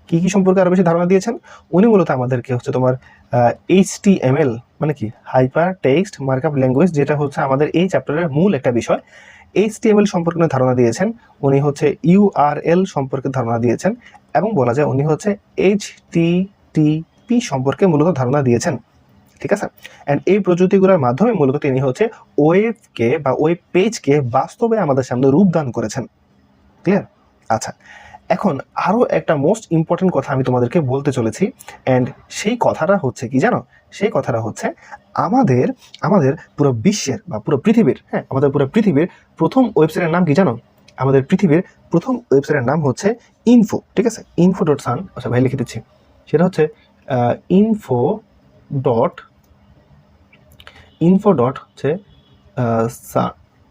কি কি সম্পর্কে আরও বেশি ধারণা দিয়েছেন? উনি মূলত আমাদেরকে হচ্ছে তোমার HTML মানে কি, হাইপার টেক্সট মার্কআপ ল্যাঙ্গুয়েজ, যেটা হচ্ছে আমাদের এই চ্যাপ্টারের মূল একটা বিষয়, HTML সম্পর্কে ধারণা দিয়েছেন। উনি হচ্ছে URL সম্পর্কে ধারণা দিয়েছেন, এবং বলা যায় উনি হচ্ছে HTTP সম্পর্কে মূলত ধারণা দিয়েছেন, ঠিক আছে? অ্যান্ড এই প্রযুক্তিগুলোর মাধ্যমে মূলত তিনি হচ্ছে ওয়েবকে বা ওয়েব পেজকে বাস্তবে আমাদের সামনে রূপদান করেছেন। ক্লিয়ার? আচ্ছা, এখন আরও একটা মোস্ট ইম্পর্টেন্ট কথা আমি তোমাদেরকে বলতে চলেছি, অ্যান্ড সেই কথাটা হচ্ছে কি জানো? সেই কথাটা হচ্ছে আমাদের পুরো বিশ্বের বা পুরো পৃথিবীর, হ্যাঁ, আমাদের পুরো পৃথিবীর প্রথম ওয়েবসাইটের নাম কি জানো? আমাদের পৃথিবীর প্রথম ওয়েবসাইটের নাম হচ্ছে ইনফো, ঠিক আছে? info.sun, আচ্ছা ভাই লিখে দিচ্ছি, সেটা হচ্ছে info ডট হচ্ছে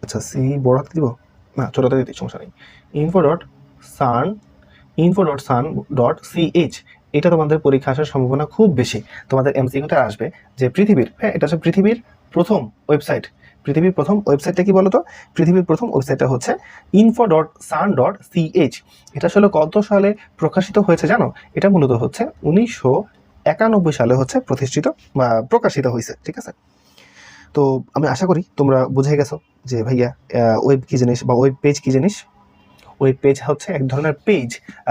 আচ্ছা, সি বড় হাতে দিব না, ছোট হাতে দিতে সমস্যা নেই। info.sun.ch, এটা তোমাদের পরীক্ষা আসার সম্ভাবনা খুব বেশি। তোমাদের MCQতে আসবে যে পৃথিবীর, হ্যাঁ, এটা হচ্ছে পৃথিবীর প্রথম ওয়েবসাইট। পৃথিবীর প্রথম ওয়েবসাইটটা কি বলতো? পৃথিবীর প্রথম ওয়েবসাইটটা হচ্ছে info.sun.ch। এটা আসলে কত সালে প্রকাশিত হয়েছে জানো? এটা মূলত হচ্ছে 1991 সালে হচ্ছে প্রতিষ্ঠিত বা প্রকাশিত হয়েছে, ঠিক আছে? তো আমি আশা করি তোমরা বুঝে গেছো যে ভাইয়া ওয়েব কী জিনিস বা ওয়েব পেজ কী জিনিস। ওয়েব পেজ হচ্ছে এক ধরনের পেজ,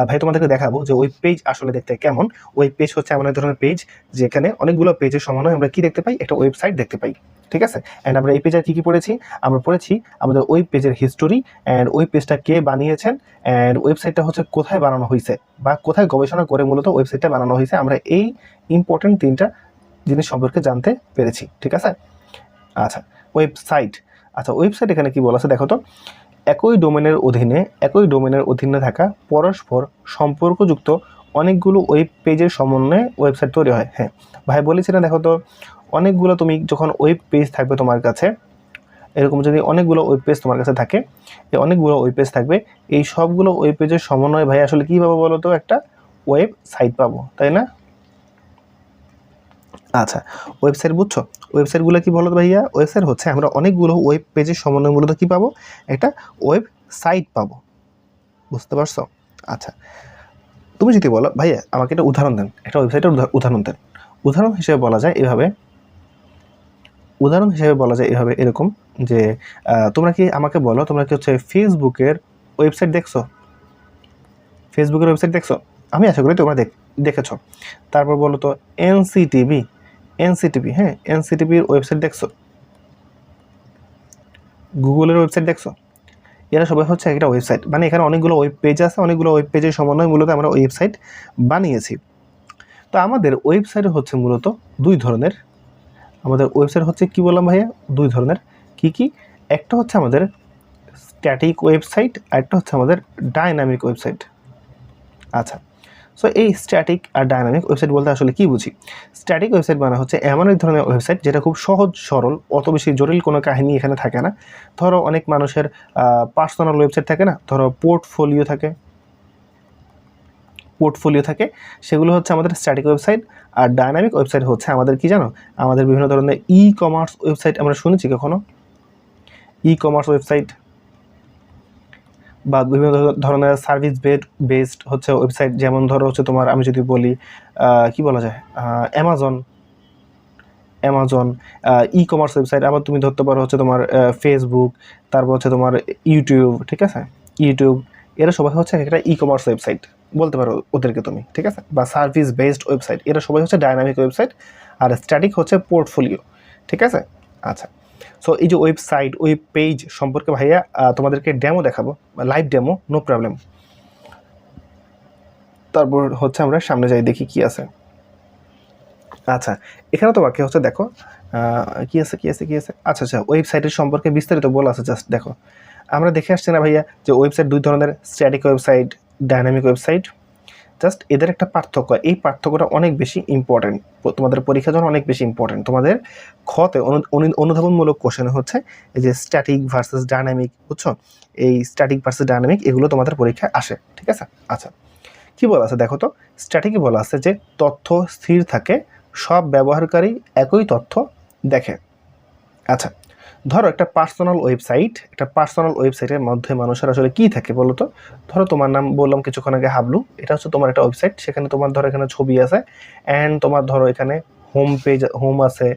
ভাই তোমাদেরকে দেখাবো যে ওয়েব পেজ আসলে দেখতে কেমন। ওয়েব পেজ হচ্ছে এমন এক ধরনের পেজ যেখানে অনেকগুলো পেজের সমন্বয়ে আমরা কি দেখতে পাই? একটা ওয়েবসাইট দেখতে পাই, ঠিক আছে? অ্যান্ড আমরা এই পেজে কী কী পড়েছি? আমরা পড়েছি আমাদের ওয়েব পেজের হিস্টোরি, অ্যান্ড ওয়েব পেজটা কে বানিয়েছেন, অ্যান্ড ওয়েবসাইটটা হচ্ছে কোথায় বানানো হয়েছে বা কোথায় গবেষণা করে মূলত ওয়েবসাইটটা বানানো হয়েছে। আমরা এই ইম্পর্টেন্ট 3টা জিনিস সম্পর্কে জানতে পেরেছি, ঠিক আছে? আচ্ছা, ওয়েবসাইট। আচ্ছা, ওয়েবসাইট এখানে কি বলা আছে দেখো তো? একই ডোমেনের অধীনে থাকা পরস্পর সম্পর্কযুক্ত অনেকগুলো ওয়েব পেজের সমন্বয়ে ওয়েবসাইট তৈরি হয়। হ্যাঁ ভাই বলেছি না, দেখো তো, অনেকগুলো, তুমি যখন ওয়েব পেজ থাকবে তোমার কাছে, এরকম যদি অনেকগুলো ওয়েব পেজ তোমার কাছে থাকে, এই অনেকগুলো ওয়েব পেজ থাকবে, এই সবগুলো ওয়েব পেজের সমন্বয়ে ভাই আসলে কী পাবো বলো তো? একটা ওয়েবসাইট পাবো, তাই না? আচ্ছা, ওয়েবসাইট বুঝছো? ওয়েবসাইটগুলো কি বলো ভাইয়া? ওয়েবসাইট হচ্ছে আমরা অনেকগুলো ওয়েব পেজের সমন্বয় মূলত কী পাবো? একটা ওয়েবসাইট পাবো, বুঝতে পারছো? আচ্ছা, তুমি যদি বলো ভাইয়া আমাকে একটা উদাহরণ দেন, একটা ওয়েবসাইটের উদাহরণ দেন, উদাহরণ হিসেবে বলা যায় এভাবে এরকম যে তোমরা কি আমাকে বলো, তোমরা কি হচ্ছে ফেসবুকের ওয়েবসাইট দেখছো? আমি আশা করি তোমরা দেখেছো। তারপর বলো তো এনসিটিভি, হ্যাঁ, এনসিটিভির ওয়েবসাইট দেখছো? গুগলের ওয়েবসাইট দেখছো? এরা সবাই হচ্ছে একটা ওয়েবসাইট, মানে এখানে অনেকগুলো ওয়েব পেজ আছে, অনেকগুলো ওয়েব পেজের সমন্বয়ে মূলত আমরা ওয়েবসাইট বানিয়েছি। তো আমাদের ওয়েবসাইট হচ্ছে মূলত দুই ধরনের। আমাদের ওয়েবসাইট হচ্ছে কি বললাম ভাইয়া? দুই ধরনের। কি? একটা হচ্ছে আমাদের স্ট্যাটিক ওয়েবসাইট, আর একটা হচ্ছে আমাদের ডাইনামিক ওয়েবসাইট। আচ্ছা, সো এই স্ট্যাটিক আর ডাইনামিক ওয়েবসাইট বলতে আসলে কি বুঝি? স্ট্যাটিক ওয়েবসাইট মানে হচ্ছে এমন এক ধরনের ওয়েবসাইট যেটা খুব সহজ সরল, অত বেশি জটিল কোনো কাহিনী এখানে থাকে না। ধরো অনেক মানুষের পার্সোনাল ওয়েবসাইট থাকে না, ধরো পোর্টফোলিও থাকে, সেগুলো হচ্ছে আমাদের স্ট্যাটিক ওয়েবসাইট। আর ডাইনামিক ওয়েবসাইট হচ্ছে আমাদের কি জানো? আমাদের বিভিন্ন ধরনের ই কমার্স ওয়েবসাইট আমরা শুনেছি কখনো? ই কমার্স ওয়েবসাইট বা বিভিন্ন ধরনের সার্ভিস বেসড হচ্ছে ওয়েবসাইট, যেমন ধরো হচ্ছে তোমার, আমি যদি বলি কি বলা যায়, অ্যামাজন, ই কমার্স ওয়েবসাইট। আবার তুমি ধরতে পারো হচ্ছে তোমার ফেসবুক, তারপর হচ্ছে তোমার ইউটিউব, ঠিক আছে, ইউটিউব, এরা সবাই হচ্ছে একটা ই কমার্স ওয়েবসাইট বলতে পারো ওদেরকে তুমি, ঠিক আছে, বা সার্ভিস বেসড ওয়েবসাইট, এরা সবাই হচ্ছে ডাইনামিক ওয়েবসাইট, আর স্ট্যাটিক হচ্ছে পোর্টফোলিও, ঠিক আছে। আচ্ছা, সো এই যে ওয়েবসাইট, ওয়েব পেজ সম্পর্কে ভাইয়া তোমাদেরকে ডেমো দেখাবো, লাইভ ডেমো, নো প্রবলেম। তারপর হচ্ছে আমরা সামনে যাই, দেখি কি আছে। আচ্ছা, এখানে তোমাকে হচ্ছে দেখো কি আছে। আচ্ছা, ওয়েবসাইটের সম্পর্কে বিস্তারিত বলা আছে, জাস্ট দেখো। আমরা দেখে আসছি না ভাইয়া যে ওয়েবসাইট দুই ধরনের, static website, dynamic website. Just এদের একটা পার্থক্য, এই পার্থক্যটা অনেক বেশি ইম্পর্টেন্ট, তোমাদের পরীক্ষার জন্য অনেক বেশি ইম্পর্টেন্ট। তোমাদের খতে অনুধাবনমূলক কোশ্চেন হচ্ছে এই যে স্ট্যাটিক ভার্সেস ডাইনামিক, বুঝছো, এই স্ট্যাটিক ভার্সেস ডাইনামিক এগুলো তোমাদের পরীক্ষায় আসে, ঠিক আছে। আচ্ছা, কি বলা আছে দেখো তো, স্ট্যাটিকে বলা আছে যে তথ্য স্থির থাকে, সব ব্যবহারকারী একই তথ্য দেখে। আচ্ছা, ধরো একটা পার্সোনাল ওয়েবসাইটের মধ্যে মানুষের আসলে কি থাকে বলো তো। ধরো তোমার নাম বললাম কিছুক্ষণ আগে হাবলু, এটা হচ্ছে তোমার একটা ওয়েবসাইট, সেখানে তোমার ধরো এখানে ছবি আছে, অ্যান্ড তোমার ধরো এখানে হোম আছে,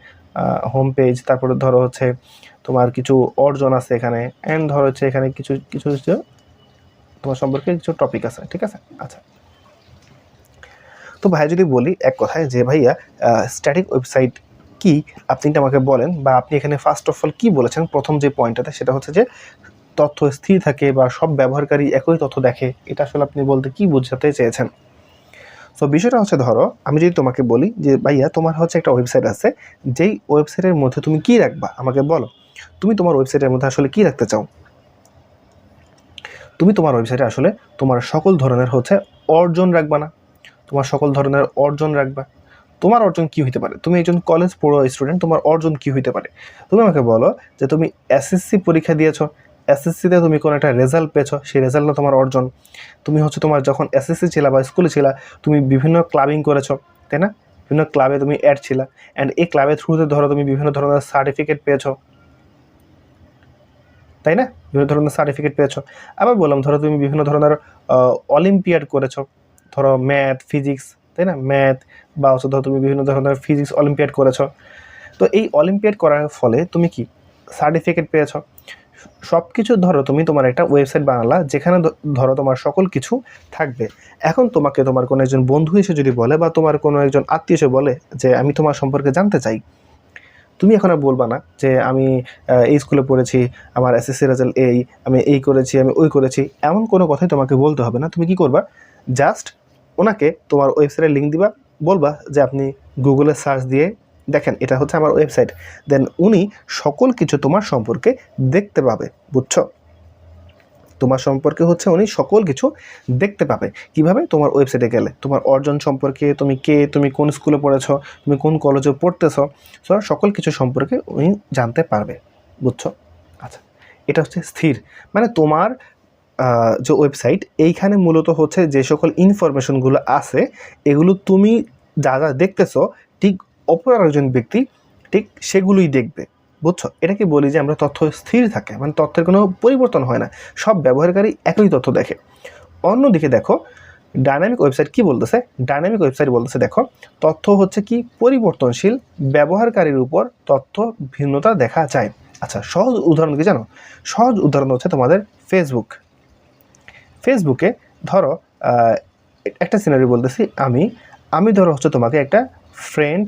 হোম পেজ, তারপরে ধরো হচ্ছে তোমার কিছু অর্জন আছে এখানে, অ্যান্ড ধরো হচ্ছে এখানে কিছু কিছু তোমার সম্পর্কে কিছু টপিক আছে, ঠিক আছে। আচ্ছা, তো ভাই যদি বলি এক কথায় যে ভাইয়া স্ট্যাটিক ওয়েবসাইট কি, আপনি আমাকে বলেন, বা আপনি এখানে ফার্স্ট অফ অল কি বলেছেন প্রথম যে পয়েন্টটাতে, সেটা হচ্ছে যে তথ্য স্থির থাকে বা সব ব্যবহারকারী একই তথ্য দেখে, এটা আসলে আপনি বলতে কি বোঝাতে চেয়েছেন। সো বিষয়টা হচ্ছে, ধরো আমি যদি তোমাকে বলি যে ভাইয়া তোমার হচ্ছে একটা ওয়েবসাইট আছে, যেই ওয়েবসাইটের মধ্যে তুমি কি রাখবা আমাকে বলো, তুমি তোমার ওয়েবসাইটের মধ্যে আসলে কি রাখতে চাও। তুমি তোমার ওয়েবসাইটে আসলে তোমার সকল ধরনের হচ্ছে অর্জন রাখবা না, তোমার সকল ধরনের অর্জন রাখবা। তোমার অর্জন কি হইতে পারে, তুমি একজন কলেজ পড়ুয়া স্টুডেন্ট, তোমার অর্জন কি হইতে পারে। তুমি আমাকে বলো যে তুমি এসএসসি পরীক্ষা দিয়েছো, এসএসসিতে তুমি কোনো একটা রেজাল্ট পেয়েছো, সেই রেজাল্টটা তোমার অর্জন। তুমি হচ্ছে তোমার যখন এসএসসি ছিলা বা স্কুলে ছিলা, তুমি বিভিন্ন ক্লাবিং করেছো, তাই না, বিভিন্ন ক্লাবে তুমি অ্যাড ছিলা, অ্যান্ড এই ক্লাবের থ্রুতে ধরো তুমি বিভিন্ন ধরনের সার্টিফিকেট পেয়েছো, তাই না, বিভিন্ন ধরনের সার্টিফিকেট পেয়েছো। আবার বললাম ধরো তুমি বিভিন্ন ধরনের অলিম্পিয়াড করেছো, ধরো ম্যাথ, ফিজিক্স, তাই না, ম্যাথ, বা হচ্ছে ধরো তুমি বিভিন্ন ধরনের ফিজিক্স অলিম্পিয়াড করেছো। তো এই অলিম্পিয়াড করার ফলে তুমি কি সার্টিফিকেট পেয়েছো। সব কিছু ধরো তুমি তোমার একটা ওয়েবসাইট বানালা, যেখানে ধরো তোমার সকল কিছু থাকবে। এখন তোমাকে তোমার কোনো একজন বন্ধু এসে যদি বলে, বা তোমার কোনো একজন আত্মীয় এসে বলে যে আমি তোমার সম্পর্কে জানতে চাই, তুমি এখন আর বলবা না যে আমি এই স্কুলে পড়েছি, আমার এসএসসি রেজাল্ট এই, আমি এই করেছি, আমি ওই করেছি, এমন কোনো কথাই তোমাকে বলতে হবে না। তুমি কি করবা, জাস্ট ওনাকে তোমার ওয়েবসাইটের লিঙ্ক দিবা, বলবা যে আপনি গুগলে সার্চ দিয়ে দেখেন এটা হচ্ছে আমার ওয়েবসাইট, দেন উনি সকল কিছু তোমার সম্পর্কে দেখতে পাবে, বুঝছো, তোমার সম্পর্কে হচ্ছে উনি সকল কিছু দেখতে পাবে। কিভাবে, তোমার ওয়েবসাইটে গেলে তোমার অর্জন সম্পর্কে, তুমি কে, তুমি কোন স্কুলে পড়েছো, তুমি কোন কলেজে পড়তেছো, সো সকল কিছু সম্পর্কে উনি জানতে পারবে, বুঝছো। আচ্ছা, এটা হচ্ছে স্থির, মানে তোমার যে ওয়েবসাইট, এইখানে মূলত হচ্ছে যে সকল ইনফরমেশনগুলো আছে, এগুলো তুমি যা যা দেখতেছো, ঠিক অপর একজন ব্যক্তি ঠিক সেগুলোই দেখবে, বুঝছো। এটাকে বলি যে আমরা তথ্য স্থির থাকে, মানে তথ্যের কোনো পরিবর্তন হয় না, সব ব্যবহারকারী একই তথ্য দেখে। অন্যদিকে দেখো ডাইনামিক ওয়েবসাইট কি বলতেছে, ডাইনামিক ওয়েবসাইট বলতেছে দেখো তথ্য হচ্ছে কি পরিবর্তনশীল, ব্যবহারকারীর উপর তথ্য ভিন্নতা দেখা যায়। আচ্ছা, সহজ উদাহরণ কি জানো, সহজ উদাহরণ হচ্ছে তোমাদের ফেসবুকে ধরো একটা সিনারি বলতেছি, আমি ধরো হচ্ছে তোমাকে একটা ফ্রেন্ড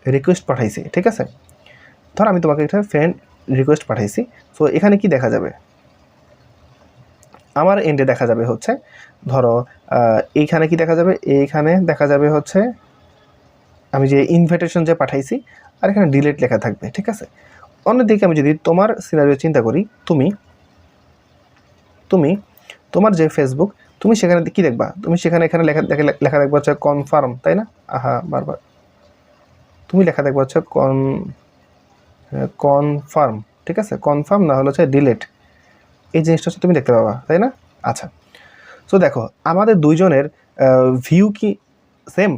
রিকোয়েস্ট পাঠাইছি, ঠিক আছে, ধরো আমি তোমাকে একটা ফ্রেন্ড রিকোয়েস্ট পাঠাইছি। সো এখানে কি দেখা যাবে, আমার এন্ডে দেখা যাবে হচ্ছে ধরো এইখানে কি দেখা যাবে, এইখানে দেখা যাবে হচ্ছে আমি যে ইনভাইটেশন যে পাঠাইছি, আর এখানে ডিলেট লেখা থাকবে, ঠিক আছে। অন্যদিকে আমি যদি তোমার সিনারিও চিন্তা করি, তুমি তোমার যে ফেসবুক, তুমি সেখানে কি দেখবা, তুমি সেখানে এখানে লেখা দেখবা হচ্ছে কনফার্ম, তাই না, বারবার তুমি লেখা দেখবা হচ্ছে কনফার্ম, ঠিক আছে, কনফার্ম না হলে হচ্ছে ডিলেট, এই জিনিসটা হচ্ছে তুমি দেখতে পাবা, তাই না। আচ্ছা, সো দেখো আমাদের দুইজনের ভিউ কি সেম,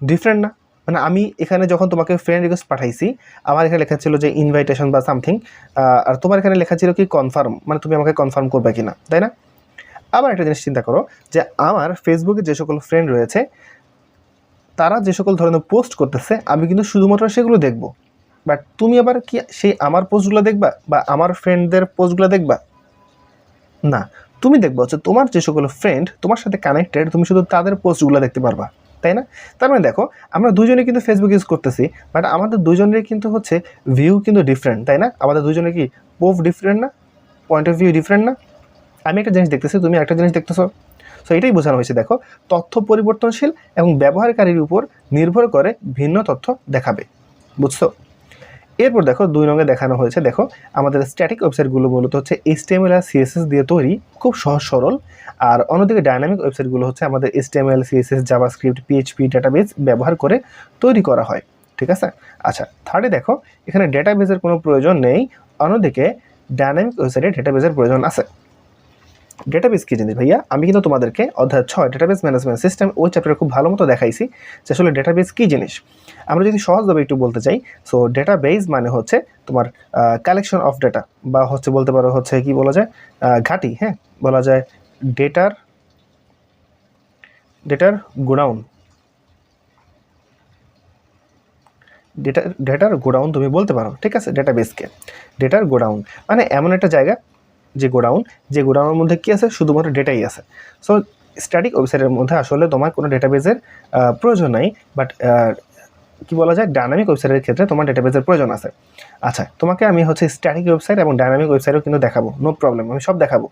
ডিফারেন্ট না, মানে আমি এখানে যখন তোমাকে ফ্রেন্ড রিকোয়েস্ট পাঠাইছি, আমার এখানে লেখা ছিল যে ইনভাইটেশন বা সামথিং, আর তোমার এখানে লেখা ছিল কি কনফার্ম, মানে তুমি আমাকে কনফার্ম করবে কিনা, তাই না। আবার একটা জিনিস চিন্তা করো যে আমার ফেসবুকে যে সকল ফ্রেন্ড রয়েছে তারা যে সকল ধরনের পোস্ট করতেছে আমি কিন্তু শুধুমাত্র সেগুলো দেখব, বাট তুমি আবার কি সেই আমার পোস্টগুলো দেখবা বা আমার ফ্রেন্ডদের পোস্টগুলো দেখবা? না, তুমি দেখবা হচ্ছে তোমার যে সকল ফ্রেন্ড তোমার সাথে কানেক্টেড তুমি শুধু তাদের পোস্টগুলো দেখতে পারবা, তাই না? তার মানে দেখো আমরা দুজনে কিন্তু ফেসবুক ইউজ করতেছি, বাট আমাদের দুজনেরই কিন্তু হচ্ছে ভিউ কিন্তু ডিফারেন্ট, তাই না? আমাদের দুজনের কি পোভ ডিফারেন্ট না, পয়েন্ট অফ ভিউ ডিফারেন্ট না? আমি একটা জিনিস দেখতেছি, তুমি একটা জিনিস দেখতেছো। সো এটাই বোঝানো হয়েছে, দেখো তথ্য পরিবর্তনশীল এবং ব্যবহারকারীর উপর নির্ভর করে ভিন্ন তথ্য দেখাবে, বুঝছো? এরপর দেখো 2 নঙ্গে দেখানো হয়েছে, দেখো আমাদের স্ট্যাটিক ওয়েবসাইটগুলো মূলত হচ্ছে HTML আর CSS দিয়ে তৈরি, খুব সহজ সরল। আর অন্যদিকে ডাইনামিক ওয়েবসাইটগুলো হচ্ছে আমাদের HTML, CSS, JavaScript, PHP database ব্যবহার করে তৈরি করা হয়, ঠিক আছে? আচ্ছা, থার্ডে দেখো এখানে ডেটাবেসের কোনো প্রয়োজন নেই, অন্যদিকে ডাইনামিক ওয়েবসাইটে ডেটাবেসের প্রয়োজন আছে। ডেটাবেস কি জিনিস ভাইয়া? আমি কিন্তু তোমাদেরকে অধ্যায় 6 ডেটাবেস ম্যানেজমেন্ট সিস্টেম ওই চ্যাপ্টারে খুব ভালো মতো দেখাইছি যে আসলে ডেটাবেস কী জিনিস। আমরা যদি সহজভাবে একটু বলতে চাই, সো ডেটাবেস মানে হচ্ছে তোমার কালেকশন অফ ডেটা, বা হচ্ছে বলতে পারো হচ্ছে কি বলা যায় ঘাঁটি, হ্যাঁ বলা যায় ডেটার ডেটার গোডাউন, ডেটার গোডাউন তুমি বলতে পারো, ঠিক আছে? ডেটাবেসকে ডেটার গোডাউন মানে এমন একটা জায়গা যে গোডাউনের মধ্যে কী আছে, শুধুমাত্র ডেটাই আছে। সো স্ট্যাটিক ওয়েবসাইটের মধ্যে আসলে তোমার কোনো ডেটাবেসের প্রয়োজন নাই, বাট কি বলা যায় ডায়নামিক ওয়েবসাইটের ক্ষেত্রে তোমার ডেটাবেসের প্রয়োজন আছে। আচ্ছা, তোমাকে আমি হচ্ছে স্ট্যাটিক ওয়েবসাইট এবং ডায়নামিক ওয়েবসাইটও কিন্তু দেখাবো, নো প্রবলেম, আমি সব দেখাবো,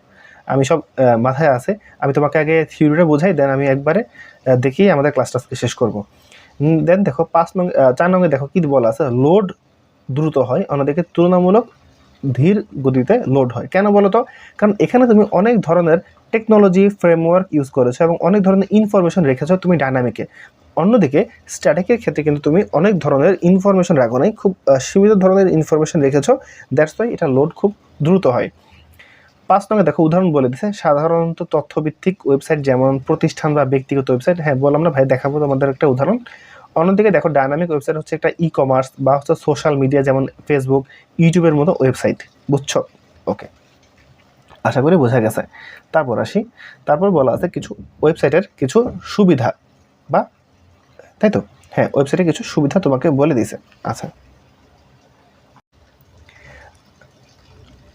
আমি সব মাথায় আছে। আমি তোমাকে আগে থিওরিটা বোঝাই, দেন আমি একবারে দেখিয়ে আমাদের ক্লাসটা শেষ করবো। দেন দেখো 4 নঙ্গে দেখো কি বলা আছে, লোড দ্রুত হয়, অন্যদিকে তুলনামূলক ধীর গতিতে লোড হয়। কেন বলো তো? কারণ এখানে তুমি অনেক ধরনের টেকনোলজি ফ্রেমওয়ার্ক ইউজ করেছো এবং অনেক ধরনের ইনফরমেশন রেখেছো তুমি ডায়নামিকে। অন্যদিকে স্ট্যাটিকের ক্ষেত্রে কিন্তু তুমি অনেক ধরনের ইনফরমেশন রাখো নাই, খুব সীমিত ধরনের ইনফরমেশন রেখেছো, দ্যাটস ওয়াই এটা লোড খুব দ্রুত হয়। 5 নঙ্গে দেখো উদাহরণ বলে দিচ্ছে, সাধারণত তথ্যভিত্তিক ওয়েবসাইট যেমন প্রতিষ্ঠান বা ব্যক্তিগত ওয়েবসাইট, হ্যাঁ বললাম না ভাই, দেখাবো তোমাদের একটা উদাহরণ। অন্যদিকে দেখো ডায়নামিক ওয়েবসাইট হচ্ছে একটা ই কমার্স বা হচ্ছে সোশ্যাল মিডিয়া যেমন ফেসবুক, ইউটিউবের মতো ওয়েবসাইট, বুঝছো? ওকে, আশা করি বোঝা গেছে। তারপর আসি, তারপর বলা আছে কিছু ওয়েবসাইটের কিছু সুবিধা, বা তাই তো, হ্যাঁ ওয়েবসাইটে কিছু সুবিধা তোমাকে বলে দিছে। আচ্ছা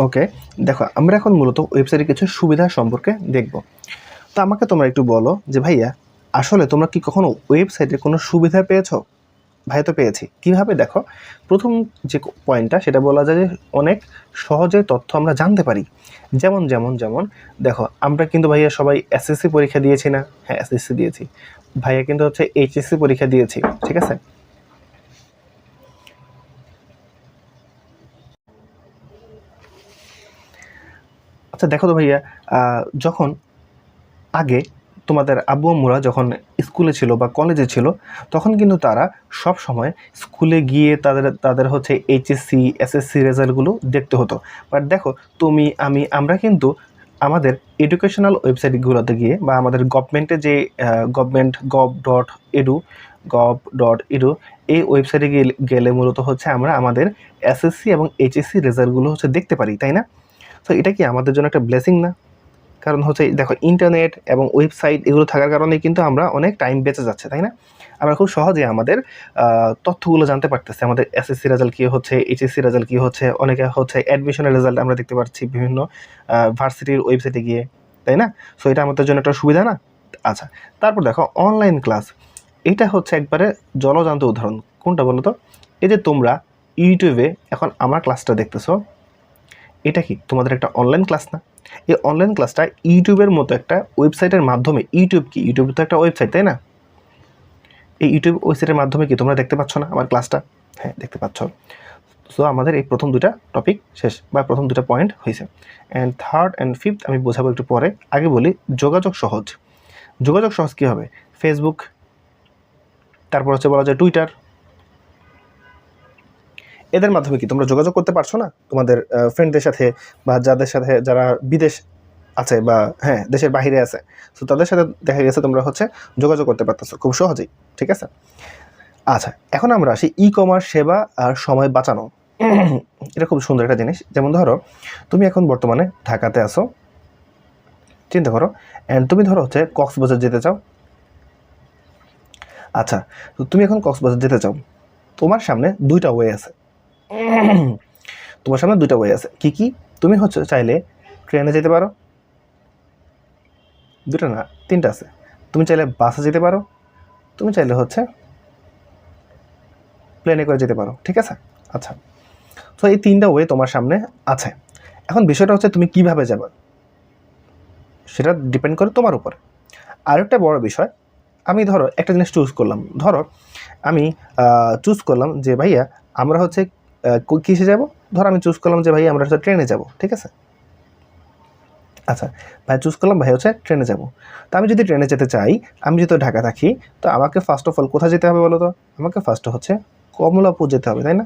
ওকে, দেখো আমরা এখন মূলত ওয়েবসাইটের কিছু সুবিধা সম্পর্কে দেখব। তো আমাকে তোমরা একটু বলো যে ভাইয়া আসলে তোমরা কি কখনো ওয়েবসাইটে কোনো সুবিধা পেয়েছো? ভাই তো পেয়েছি। কীভাবে? দেখো প্রথম যে পয়েন্টটা সেটা বলা যায় যে অনেক সহজে তথ্য আমরা জানতে পারি। যেমন যেমন যেমন দেখো আমরা কিন্তু ভাইয়া সবাই এসএসসি পরীক্ষা দিয়েছি না? হ্যাঁ এসএসসি দিয়েছি। ভাইয়া কিন্তু হচ্ছে এইচএসসি পরীক্ষা দিয়েছি, ঠিক আছে? আচ্ছা দেখো তো ভাইয়া, যখন আগে তোমাদের আব্বু আম্মুরা যখন স্কুলে ছিল বা কলেজে ছিল তখন কিন্তু তারা সব সময় স্কুলে গিয়ে তাদের তাদের হচ্ছে এইচএসসি এসএসসি রেজাল্টগুলো দেখতে হতো। বাট দেখো তুমি আমি আমরা কিন্তু আমাদের এডুকেশনাল ওয়েবসাইটগুলোতে গিয়ে বা আমাদের গভর্নমেন্টের যে gov.edu এই ওয়েবসাইটে গেলে মূলত হচ্ছে আমরা আমাদের এসএসসি এবং এইচএসসি রেজাল্টগুলো হচ্ছে দেখতে পারি, তাই না? তো এটা কি আমাদের জন্য একটা ব্লেসিং না? কারণ হচ্ছে দেখো ইন্টারনেট এবং ওয়েবসাইট এগুলো থাকার কারণে কিন্তু আমরা অনেক টাইম বেঁচে যাচ্ছে, তাই না? আমরা খুব সহজে আমাদের তথ্যগুলো জানতে পারতেছি, আমাদের এসএসসি রেজাল্ট কী হচ্ছে, এইচএসসি রেজাল্ট কী হচ্ছে, অনেকে হচ্ছে অ্যাডমিশনের রেজাল্ট আমরা দেখতে পাচ্ছি বিভিন্ন ভার্সিটির ওয়েবসাইটে গিয়ে, তাই না? সো এটা আমাদের জন্য একটা সুবিধা না? আচ্ছা, তারপর দেখো অনলাইন ক্লাস, এটা হচ্ছে একবারে জলজান্ত উদাহরণ। কোনটা বলো তো? এই যে তোমরা ইউটিউবে এখন আমার ক্লাসটা দেখতেছো, এটা কি তোমাদের একটা অনলাইন ক্লাস না? এই অনলাইন ক্লাসটা ইউটিউবের মতো একটা ওয়েবসাইটের মাধ্যমে, ইউটিউব কি, ইউটিউব তো একটা ওয়েবসাইট, তাই না? এই ইউটিউব ওয়েবসাইটের মাধ্যমে কি তোমরা দেখতে পাচ্ছ না আমার ক্লাসটা? হ্যাঁ দেখতে পাচ্ছ। সো আমাদের এই প্রথম 2টা টপিক শেষ, বা প্রথম 2টা পয়েন্ট হয়েছে। অ্যান্ড থার্ড অ্যান্ড ফিফথ আমি বোঝাবো একটু পরে। আগে বলি যোগাযোগ সহজ। যোগাযোগ সহজ কী হবে? ফেসবুক, তারপর হচ্ছে বলা যায় টুইটার, এদের মাধ্যমে কি তোমরা যোগাযোগ করতে পারছো না তোমাদের ফ্রেন্ডদের সাথে, বা যাদের সাথে যারা বিদেশ আছে বা হ্যাঁ দেশের বাহিরে আছে, সো তাদের সাথে দেখা গেছে তোমরা হচ্ছে যোগাযোগ করতে পারতেছো খুব সহজেই, ঠিক আছে? আচ্ছা, এখন আমরা আসি ই কমার্স সেবা আর সময় বাঁচানো। এটা খুব সুন্দর একটা জিনিস। যেমন ধরো তুমি এখন বর্তমানে ঢাকাতে আসো, চিন্তা করো, অ্যান্ড তুমি ধরো হচ্ছে কক্সবাজার যেতে চাও। আচ্ছা, তো তুমি এখন কক্সবাজার যেতে চাও, তোমার সামনে দুইটা ওয়ে আছে। তোমার সামনে দুইটা ওয়ে আছে, কি কি? তুমি হচ্ছে চাইলে ট্রেনে যেতে পারো, দুটো না তিনটা আছে। তুমি চাইলে বাসে যেতে পারো, তুমি চাইলে হচ্ছে প্লেনে করে যেতে পারো, ঠিক আছে? আচ্ছা, তো এই তিনটা ওয়ে তোমার সামনে আছে। এখন বিষয়টা হচ্ছে তুমি কিভাবে যাবে, সেটা ডিপেন্ড করে তোমার উপর। আরেকটা বড় বিষয়, আমি ধরো একটা জিনিস চুজ করলাম, ধরো আমি চুজ করলাম যে ভাইয়া আমরা হচ্ছে কিসে যাব, ধরো আমি চুজ করলাম যে ভাই আমরা হচ্ছে ট্রেনে যাব, ঠিক আছে? আচ্ছা, ভাই চুজ করলাম ভাই হচ্ছে ট্রেনে যাব। তো আমি যদি ট্রেনে যেতে চাই, আমি যেহেতু ঢাকা থাকি, তো আমাকে ফার্স্ট অফ অল কোথায় যেতে হবে বলো তো? আমাকে ফার্স্ট হচ্ছে কমলাপুর যেতে হবে, তাই না?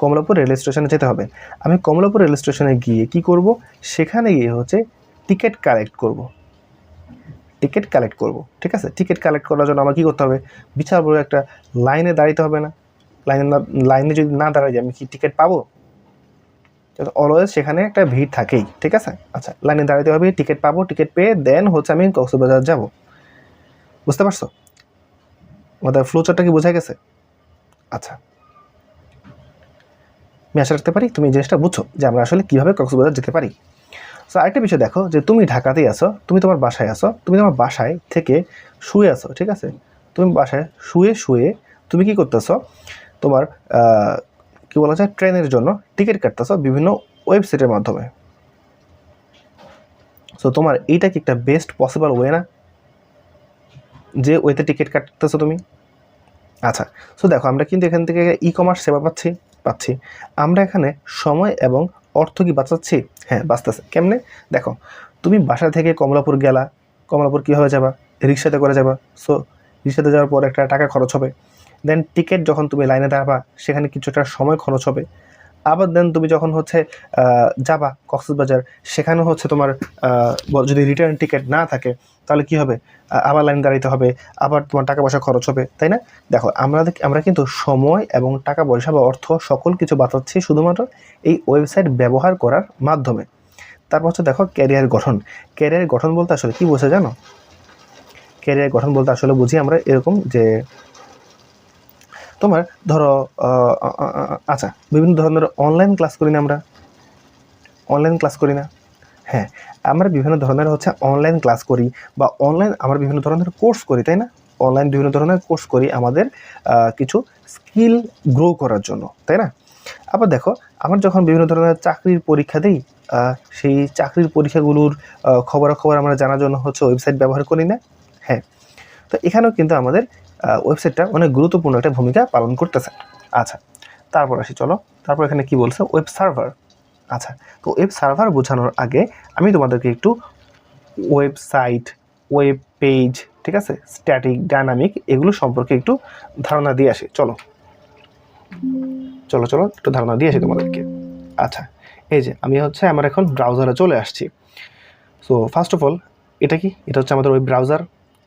কমলাপুর রেল স্টেশনে যেতে হবে। আমি কমলাপুর রেল স্টেশনে গিয়ে কি করব, সেখানে গিয়ে হচ্ছে টিকিট কালেক্ট করব। টিকিট কালেক্ট করব, ঠিক আছে? টিকিট কালেক্ট করার জন্য আমার কী করতে হবে, বিশাল বড় একটা লাইনে দাঁড়াতে হবে না? লাইনে যদি না দাঁড়াই, আমি কি টিকিট পাবো? অলওয়েজ সেখানে একটা ভিড় থাকেই, ঠিক আছে? আচ্ছা, লাইনে দাঁড়াতে হবে, টিকিট পাবো, টিকিট পেয়ে দেন হচ্ছে আমি কক্সবাজার যাব। বুঝতে পারছো আমাদের ফ্লোচারটা কি বোঝা গেছে? আচ্ছা, আমি আশা রাখতে পারি তুমি এই জিনিসটা বুঝছো যে আমরা আসলে কীভাবে কক্সবাজার যেতে পারি। সো আরেকটা বিষয় দেখো, যে তুমি ঢাকাতেই আসো, তুমি তোমার বাসায় আসো, তুমি তোমার বাসায় থেকে শুয়ে আসো, ঠিক আছে? তুমি বাসায় শুয়ে শুয়ে তুমি কী করতেছো, তোমার কী বলা যায়, ট্রেনের জন্য টিকিট কাটতেছো বিভিন্ন ওয়েবসাইটের মাধ্যমে। সো তোমার এইটা কি একটা বেস্ট পসিবল ওয়ে না, যে ওয়েতে টিকিট কাটতেছো তুমি? আচ্ছা, সো দেখো আমরা কিন্তু এখান থেকে ই কমার্স সেবা পাচ্ছি। আমরা এখানে সময় এবং অর্থ কি বাঁচাচ্ছি? হ্যাঁ, বাঁচতেছে। কেমনে? দেখো, তুমি বাসা থেকে কমলাপুর গেলা, কমলাপুর কীভাবে যাবা? রিক্সাতে করে যাবা। সো রিক্সাতে যাওয়ার পর একটা টাকা খরচ হবে। দেন টিকিট যখন তুমি লাইনে দাঁড়াবা, সেখানে কিছুটা সময় খরচ হবে। আবার দেন তুমি যখন হচ্ছে যাবা কক্সবাজার, সেখানে হচ্ছে তোমার যদি রিটার্ন টিকিট না থাকে, তাহলে কি হবে? আবার লাইন দাঁড়াইতে হবে, আবার তোমার টাকা পয়সা খরচ হবে, তাই না? দেখো, আমরা কিন্তু সময় এবং টাকা পয়সা বা অর্থ সকল কিছু বাঁচাচ্ছি শুধুমাত্র এই ওয়েবসাইট ব্যবহার করার মাধ্যমে। তারপর হচ্ছে দেখো ক্যারিয়ার গঠন বলতে আসলে কী বোঝা জানো? ক্যারিয়ার গঠন বলতে আসলে বুঝি আমরা এরকম যে তোমার ধরো আচ্ছা, বিভিন্ন ধরনের অনলাইন ক্লাস করি না আমরা? অনলাইন ক্লাস করি না? হ্যাঁ, আমরা বিভিন্ন ধরনের হচ্ছে অনলাইন ক্লাস করি, বা অনলাইন আমরা বিভিন্ন ধরনের কোর্স করি, তাই না? অনলাইন বিভিন্ন ধরনের কোর্স করি আমাদের কিছু স্কিল গ্রো করার জন্য, তাই না? আবার দেখো, আমরা যখন বিভিন্ন ধরনের চাকরির পরীক্ষা দিই, সেই চাকরির পরীক্ষাগুলোর খবরাখবর আমরা জানার জন্য হচ্ছে ওয়েবসাইট ব্যবহার করি না? হ্যাঁ, তো এখানেও কিন্তু আমাদের ওয়েবসাইটটা অনেক গুরুত্বপূর্ণ একটা ভূমিকা পালন করতেছে। আচ্ছা, তারপর আসি, চলো। তারপর এখানে কি বলছে, ওয়েব সার্ভার। আচ্ছা, তো ওয়েব সার্ভার বোঝানোর আগে আমি তোমাদেরকে একটু ওয়েবসাইট, ওয়েব পেজ, ঠিক আছে, স্ট্যাটিক, ডায়নামিক, এগুলো সম্পর্কে একটু ধারণা দিয়ে আসি। চলো একটু ধারণা দিয়ে আসি তোমাদেরকে। আচ্ছা, এই যে আমি হচ্ছে আমার এখন ব্রাউজারে চলে আসছি। সো ফার্স্ট অফ অল, এটা কি? এটা হচ্ছে আমাদের ওয়েব ব্রাউজার।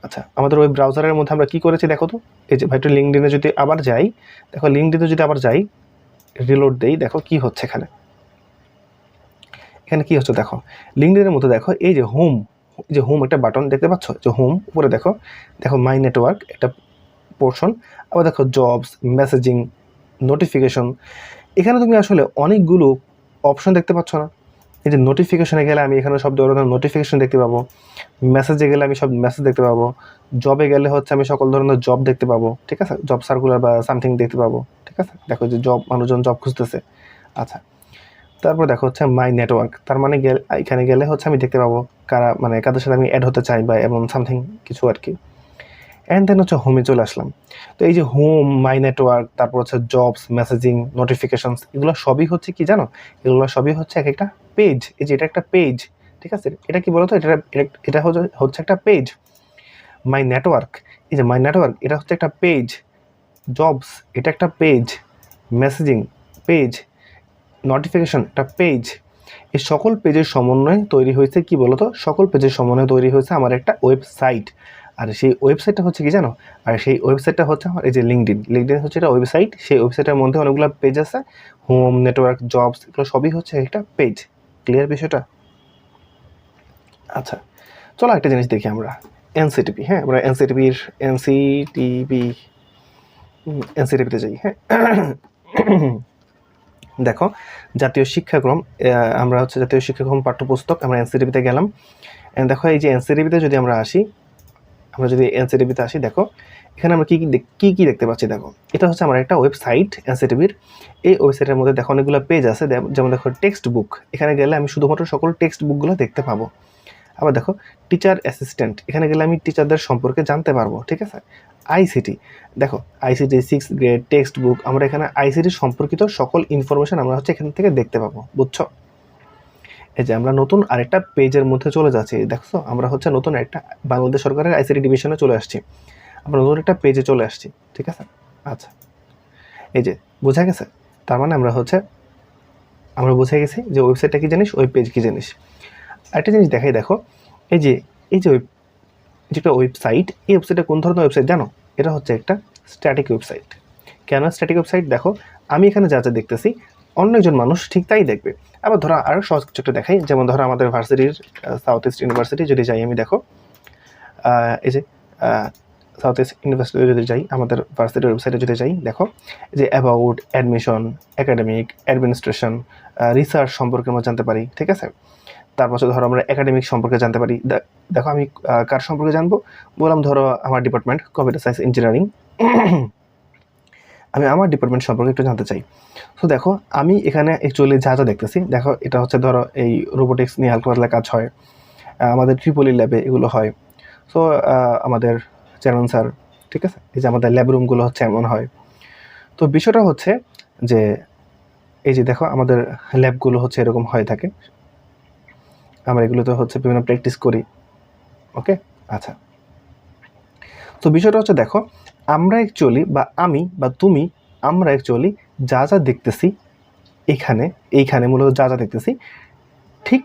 আচ্ছা, আমাদের ওয়েব ব্রাউজারের মধ্যে আমরা কি করেছি দেখো তো। এই যে ভাই, একটু লিঙ্কডইনে যদি আবার যাই, দেখো লিঙ্কডইনে যদি আবার যাই, রিলোড দেই, দেখো কি হচ্ছে এখানে কি হচ্ছে দেখো। লিঙ্কডইনের মধ্যে দেখো এই যে হোম একটা বাটন দেখতে পাচ্ছ, যে হোম উপরে দেখো মাই নেটওয়ার্ক একটা পোর্শন, আবার দেখো জবস, মেসেজিং, নোটিফিকেশন। এখানে তুমি আসলে অনেকগুলো অপশন দেখতে পাচ্ছ না? এই যে নোটিফিকেশনে গেলে আমি এখানে সব ধরনের নোটিফিকেশন দেখতে পাবো, মেসেজে গেলে আমি সব মেসেজ দেখতে পাবো, জবে গেলে হচ্ছে আমি সকল ধরনের জব দেখতে পাবো, ঠিক আছে, জব সার্কুলার বা সামথিং দেখতে পাবো, ঠিক আছে। দেখো যে মানুষজন জব খুঁজতেছে। আচ্ছা, তারপর দেখো হচ্ছে মাই নেটওয়ার্ক, তার মানে এখানে গেলে হচ্ছে আমি দেখতে পাবো কাদের সাথে আমি অ্যাড হতে চাই বা এমন সামথিং কিছু আর কি। অ্যান্ড দেন হচ্ছে হোমে চলে আসলাম। তো এই যে হোম, মাই নেটওয়ার্ক, তারপর হচ্ছে জবস, মেসেজিং, নোটিফিকেশনস, এগুলো সবই হচ্ছে কি জানো? এগুলো সবই হচ্ছে এক একটা পেজ। এই যে এটা একটা পেজ, ঠিক আছে। এটা কি বলতো, এটা হচ্ছে একটা পেজ। মাই নেটওয়ার্ক, এই যে মাই নেটওয়ার্ক, এটা হচ্ছে একটা পেজ। জবস, এটা একটা পেজ। মেসেজিং পেজ, নোটিফিকেশন একটা পেজ। এই সকল পেজের সমন্বয়ে তৈরি হয়েছে কি বলতো, সকল পেজের সমন্বয়ে তৈরি হয়েছে আমার একটা ওয়েবসাইট। আর সেই ওয়েবসাইটটা হচ্ছে কি জানো? আর সেই ওয়েবসাইটটা হচ্ছে আমার এই যে লিঙ্কডইন হচ্ছে একটা ওয়েবসাইট। সেই ওয়েবসাইটের মধ্যে অনেকগুলো পেজ আছে, হোম, নেটওয়ার্ক, জবস, এগুলো সবই হচ্ছে একটা পেজ। ক্লিয়ার বিষয়টা? আচ্ছা, চলো একটা জিনিস দেখি আমরা, এনসিটিভি। হ্যাঁ, আমরা এনসিটিভিতে যাই। হ্যাঁ, দেখো জাতীয় শিক্ষাক্রম, আমরা হচ্ছে জাতীয় শিক্ষাক্রম পাঠ্যপুস্তক, আমরা এনসিটিভিতে গেলাম। দেখো এই যে এনসিটিভিতে যদি আমরা আসি, আমরা যদি এনসিটিভিতে আসি, দেখো এখানে আমরা কি কি দেখতে পাচ্ছি। দেখো এটা হচ্ছে আমার একটা ওয়েবসাইট এনসিটিভির। এই ওয়েবসাইটের মধ্যে দেখো অনেকগুলো পেজ আছে, যেমন দেখো টেক্সট বুক, এখানে গেলে আমি শুধুমাত্র সকল টেক্সট বুকগুলো দেখতে পাবো। আবার দেখো টিচার অ্যাসিস্ট্যান্ট, এখানে গেলে আমি টিচারদের সম্পর্কে জানতে পারবো। ঠিক আছে, আইসিটি, দেখো ICT 6th grade text book, আমরা এখানে আইসিটি সম্পর্কিত সকল ইনফরমেশন আমরা হচ্ছে এখান থেকে দেখতে পাবো। বুঝছো? এই যে আমরা নতুন আরেকটা পেজের মধ্যে চলে যাচ্ছি। দেখছো আমরা হচ্ছে নতুন একটা বাংলাদেশ সরকারের আইসিটি ডিভিশনে চলে আসছি, আমরা নতুন একটা পেজে চলে আসছি। ঠিক আছে, আচ্ছা এই যে বোঝা গেছে, তার মানে আমরা বুঝে গেছি যে ওয়েবসাইটটা কী জিনিস, ওয়েব পেজ কী জিনিস। একটা জিনিস দেখাই, দেখো এই যে যেটা ওয়েবসাইট, এই ওয়েবসাইটটা কোন ধরনের ওয়েবসাইট জানো? এটা হচ্ছে একটা স্ট্যাটিক ওয়েবসাইট। কেন স্ট্যাটিক ওয়েবসাইট? দেখো আমি এখানে যা যা দেখতেছি অন্য একজন মানুষ ঠিক তাই দেখবে। আবার ধরো আরও সহজ কিছু একটা দেখাই, যেমন ধরো আমাদের ভার্সিটির সাউথ ইস্ট ইউনিভার্সিটি যদি যাই আমি, দেখো এই যে সাউথ ইস্ট ইউনিভার্সিটি যদি যাই, আমাদের ভার্সিটির ওয়েবসাইটে যদি যাই, দেখো যে about, admission, academic, administration, research সম্পর্কে আমরা জানতে পারি। ঠিক আছে, তারপর ধরো আমরা একাডেমিক সম্পর্কে জানতে পারি। দেখো আমি কার সম্পর্কে জানবো বললাম, ধরো আমার ডিপার্টমেন্ট কম্পিউটার সায়েন্স ইঞ্জিনিয়ারিং, আমি আমার ডিপার্টমেন্ট সম্পর্কে একটু জানতে চাই। তো দেখো আমি এখানে অ্যাকচুয়ালি যা যা দেখতেছি, দেখো এটা হচ্ছে ধরো এই রোবোটিক্স নিয়ে হালকা পাতলা কাজ হয়, আমাদের ট্রিপলি ল্যাবে এগুলো হয়। সো আমাদের চেয়ারম্যান স্যার, ঠিক আছে, এই যে আমাদের ল্যাব রুমগুলো হচ্ছে এমন হয়। তো বিষয়টা হচ্ছে যে এই যে দেখো আমাদের ল্যাবগুলো হচ্ছে এরকম হয়ে থাকে, আমরা এগুলোতে হচ্ছে বিভিন্ন প্র্যাকটিস করি। ওকে, আচ্ছা, তো বিষয়টা হচ্ছে দেখো আমরা অ্যাকচুয়ালি বা আমি বা তুমি, আমরা অ্যাকচুয়ালি যা যা দেখতেছি এইখানে মূলত যা যা দেখতেছি, ঠিক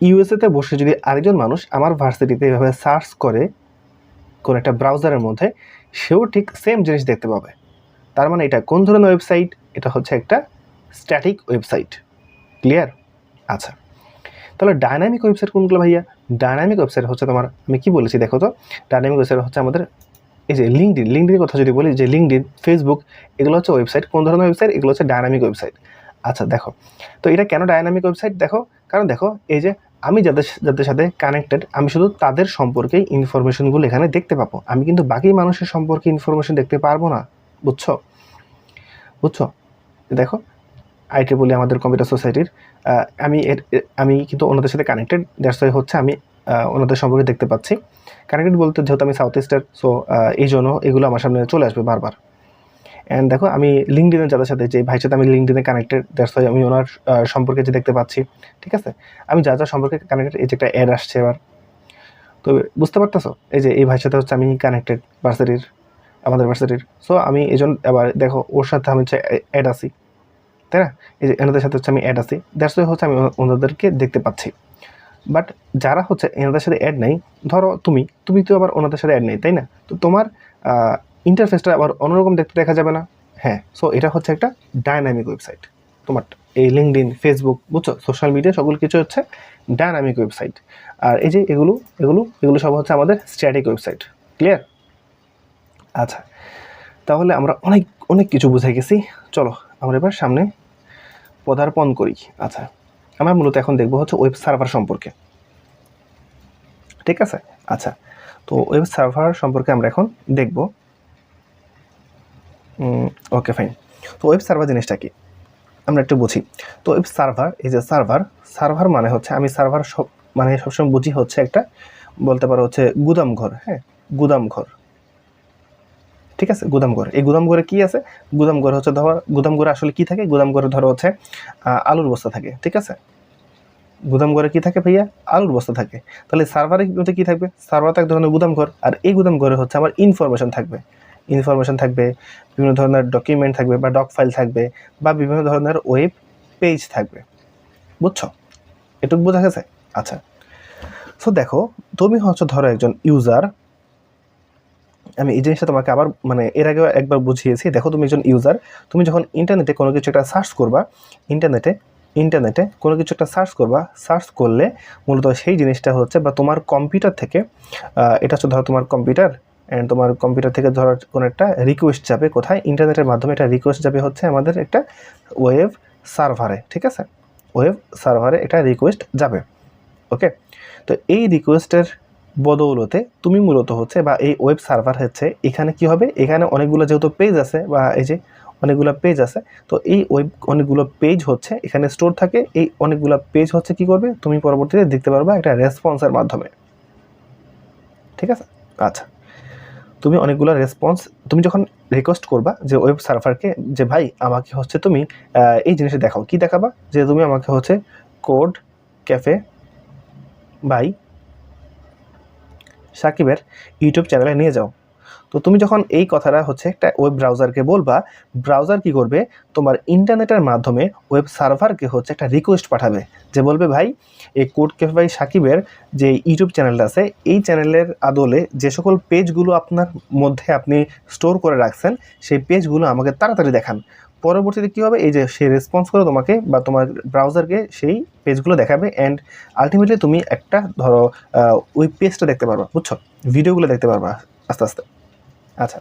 ইউএসএতে বসে যদি আরেকজন মানুষ আমার ভার্সিটিতে এভাবে সার্চ করে কোনো একটা ব্রাউজারের মধ্যে, সেও ঠিক সেম জিনিস দেখতে পাবে। তার মানে এটা কোন ধরনের ওয়েবসাইট? এটা হচ্ছে একটা স্ট্যাটিক ওয়েবসাইট। ক্লিয়ার? আচ্ছা, তাহলে ডায়নামিক ওয়েবসাইট কোনগুলো ভাইয়া? ডায়নামিক ওয়েবসাইট হচ্ছে তোমার, আমি কি বলেছি দেখো তো, ডায়নামিক ওয়েবসাইট হচ্ছে আমাদের এই যে লিঙ্কডিনের কথা যদি বলি, যে লিঙ্কডিন, ফেসবুক, এগুলো হচ্ছে ওয়েবসাইট। কোন ধরনের ওয়েবসাইট? এগুলো হচ্ছে ডায়নামিক ওয়েবসাইট। আচ্ছা দেখো, তো এটা কেন ডায়নামিক ওয়েবসাইট? দেখো কারণ দেখো এই যে আমি যাদের সাথে কানেক্টেড, আমি শুধু তাদের সম্পর্কে ইনফরমেশনগুলো এখানে দেখতে পাবো, আমি কিন্তু বাকি মানুষের সম্পর্কে ইনফরমেশন দেখতে পারবো না। বুঝছো? দেখো IEEE আমাদের কম্পিউটার সোসাইটির, আমি কিন্তু ওনাদের সাথে কানেক্টেড, দ্যাটস ওয়াই হচ্ছে আমি ওনাদের সম্পর্কে দেখতে পাচ্ছি। কানেক্টেড বলতে যেহেতু আমি সাউথ ইস্টের, সো এই জন্য এগুলো আমার সামনে চলে আসবে বারবার। অ্যান্ড দেখো আমি লিঙ্কডিনে যাদের সাথে, যে ভাইয়ের সাথে আমি লিঙ্কডিনে কানেক্টেড, দ্যাটস ওয়াই আমি ওনার সম্পর্কে যে দেখতে পাচ্ছি। ঠিক আছে, আমি যা সম্পর্কে কানেক্টেড, এই যে একটা অ্যাড আসছে এবার, তো বুঝতে পারতেছো এই যে এই ভাইয়ের সাথে হচ্ছে আমি কানেক্টেড আমাদের ভার্সিটির। সো আমি এই জন্য আবার দেখো ওর সাথে আমি হচ্ছে অ্যাড আছি, তাই না? এই যে এনাদের সাথে হচ্ছে আমি অ্যাড আছি, দ্যাটস ওয়াই হচ্ছে আমি ওনাদেরকে দেখতে পাচ্ছি। বাট যারা হচ্ছে এনাদের সাথে অ্যাড নেই, ধরো তুমি তো আবার ওনাদের সাথে অ্যাড নেই, তাই না? তো তোমার ইন্টারফেসটা আবার অন্যরকম দেখতে দেখা যাবে না? হ্যাঁ, সো এটা হচ্ছে একটা ডায়নামিক ওয়েবসাইট। তোমার এই লিঙ্কডিন, ফেসবুক, বুঝছো, সোশ্যাল মিডিয়া সকল কিছু হচ্ছে ডায়নামিক ওয়েবসাইট। আর এই যে এগুলো সব হচ্ছে আমাদের স্ট্যাটিক ওয়েবসাইট। ক্লিয়ার? আচ্ছা, তাহলে আমরা অনেক অনেক কিছু বুঝে গেছি। চলো আমরা এবার সামনে পদার্পণ করি। আচ্ছা, আমরা মূলত এখন দেখবো হচ্ছে ওয়েব সার্ভার সম্পর্কে। ঠিক আছে, আচ্ছা, তো ওয়েব সার্ভার সম্পর্কে আমরা এখন দেখব। Okay fine. তো ওয়েব সার্ভার জিনিসটা কি আমরা একটু বুঝি। তো ওয়েব সার্ভার, এই যে সার্ভার মানে হচ্ছে, আমি সার্ভার মানে সবসময় বুঝি হচ্ছে একটা, বলতে পারো হচ্ছে গুদামঘর। হ্যাঁ, গুদামঘর। ঠিক আছে, গুদামঘর। এই গুদামঘরে কি আছে? গুদামঘর হচ্ছে ধরো, গুদামঘরে আসলে কি থাকে? গুদামঘরে ধরো হচ্ছে আলুর বস্তা থাকে। ঠিক আছে, গুদামঘরে কি থাকে ভাইয়া? আলুর বস্তা থাকে। তাহলে সার্ভারে মধ্যে কি থাকবে? সার্ভার তো এক ধরনের গুদামঘর, আর এই গুদামঘরে হচ্ছে আমার ইনফরমেশন থাকবে, বিভিন্ন ধরনের ডকুমেন্ট থাকবে বা ডক ফাইল থাকবে, বা বিভিন্ন ধরনের ওয়েব পেজ থাকবে। বুঝছো? এটুকু বোঝা গেছে? আচ্ছা, সো দেখো তুমি হচ্ছে ধরো একজন ইউজার, আমি এই জিনিসটা তোমাকে আবার মানে এর আগেও একবার বুঝিয়েছি। দেখো তুমি একজন ইউজার, তুমি যখন ইন্টারনেটে কোনো কিছু একটা সার্চ করবা, ইন্টারনেটে ইন্টারনেটে কোনো কিছু একটা সার্চ করবা, সার্চ করলে মূলত সেই জিনিসটা হচ্ছে বা তোমার কম্পিউটার থেকে এটা হচ্ছে ধরো তোমার কম্পিউটার, অ্যান্ড তোমার কম্পিউটার থেকে ধরো কোনো একটা রিকোয়েস্ট যাবে কোথায়, ইন্টারনেটের মাধ্যমে এটা রিকোয়েস্ট যাবে হচ্ছে আমাদের একটা ওয়েব সার্ভারে, ঠিক আছে, ওয়েব সার্ভারে একটা রিকোয়েস্ট যাবে। ওকে, তো এই রিকোয়েস্টের বদৌলতে তুমি মূলত হচ্ছে বা এই ওয়েব সার্ভার হচ্ছে এখানে কি হবে, এখানে অনেকগুলো যেহেতু পেজ আছে বা এই যে অনেকগুলো পেজ আছে, তো এই ওয়েব অনেকগুলো পেজ হচ্ছে এখানে স্টোর থাকে, এই অনেকগুলো পেজ হচ্ছে কি করবে তুমি পরবর্তীতে দেখতে পারবা একটা রেসপন্সের মাধ্যমে, ঠিক আছে। আচ্ছা, তুমি অনেকগুলো রেসপন্স তুমি যখন রিকোয়েস্ট করবা যে ওয়েব সার্ভারকে যে ভাই আমাকে হচ্ছে তুমি এই জিনিসটা দেখাও, কি দেখাবা, যে তুমি আমাকে হচ্ছে কোড ক্যাফে বাই সাকিবের ইউটিউব চ্যানেলে নিয়ে যাও। তো তুমি যখন এই কথাটা হচ্ছে একটা ওয়েব ব্রাউজারকে বলবা, ব্রাউজার কি করবে, তোমার ইন্টারনেটের মাধ্যমে ওয়েব সার্ভারকে হচ্ছে একটা রিকোয়েস্ট পাঠাবে, যে বলবে ভাই এই কোড ক্যাফে বাই সাকিবের যে ইউটিউব চ্যানেলটা আছে, এই চ্যানেলের আদলে যে সকল পেজগুলো আপনার মধ্যে আপনি স্টোর করে রাখছেন সেই পেজগুলো আমাকে তাড়াতাড়ি দেখান। পরবর্তীতে কী হবে, এই যে সে রেসপন্স করে তোমাকে বা তোমার ব্রাউজারকে সেই পেজগুলো দেখাবে, অ্যান্ড আলটিমেটলি তুমি একটা ধরো ওই পেজটা দেখতে পারবা, বুঝছো, ভিডিওগুলো দেখতে পারবা আস্তে আস্তে। আচ্ছা,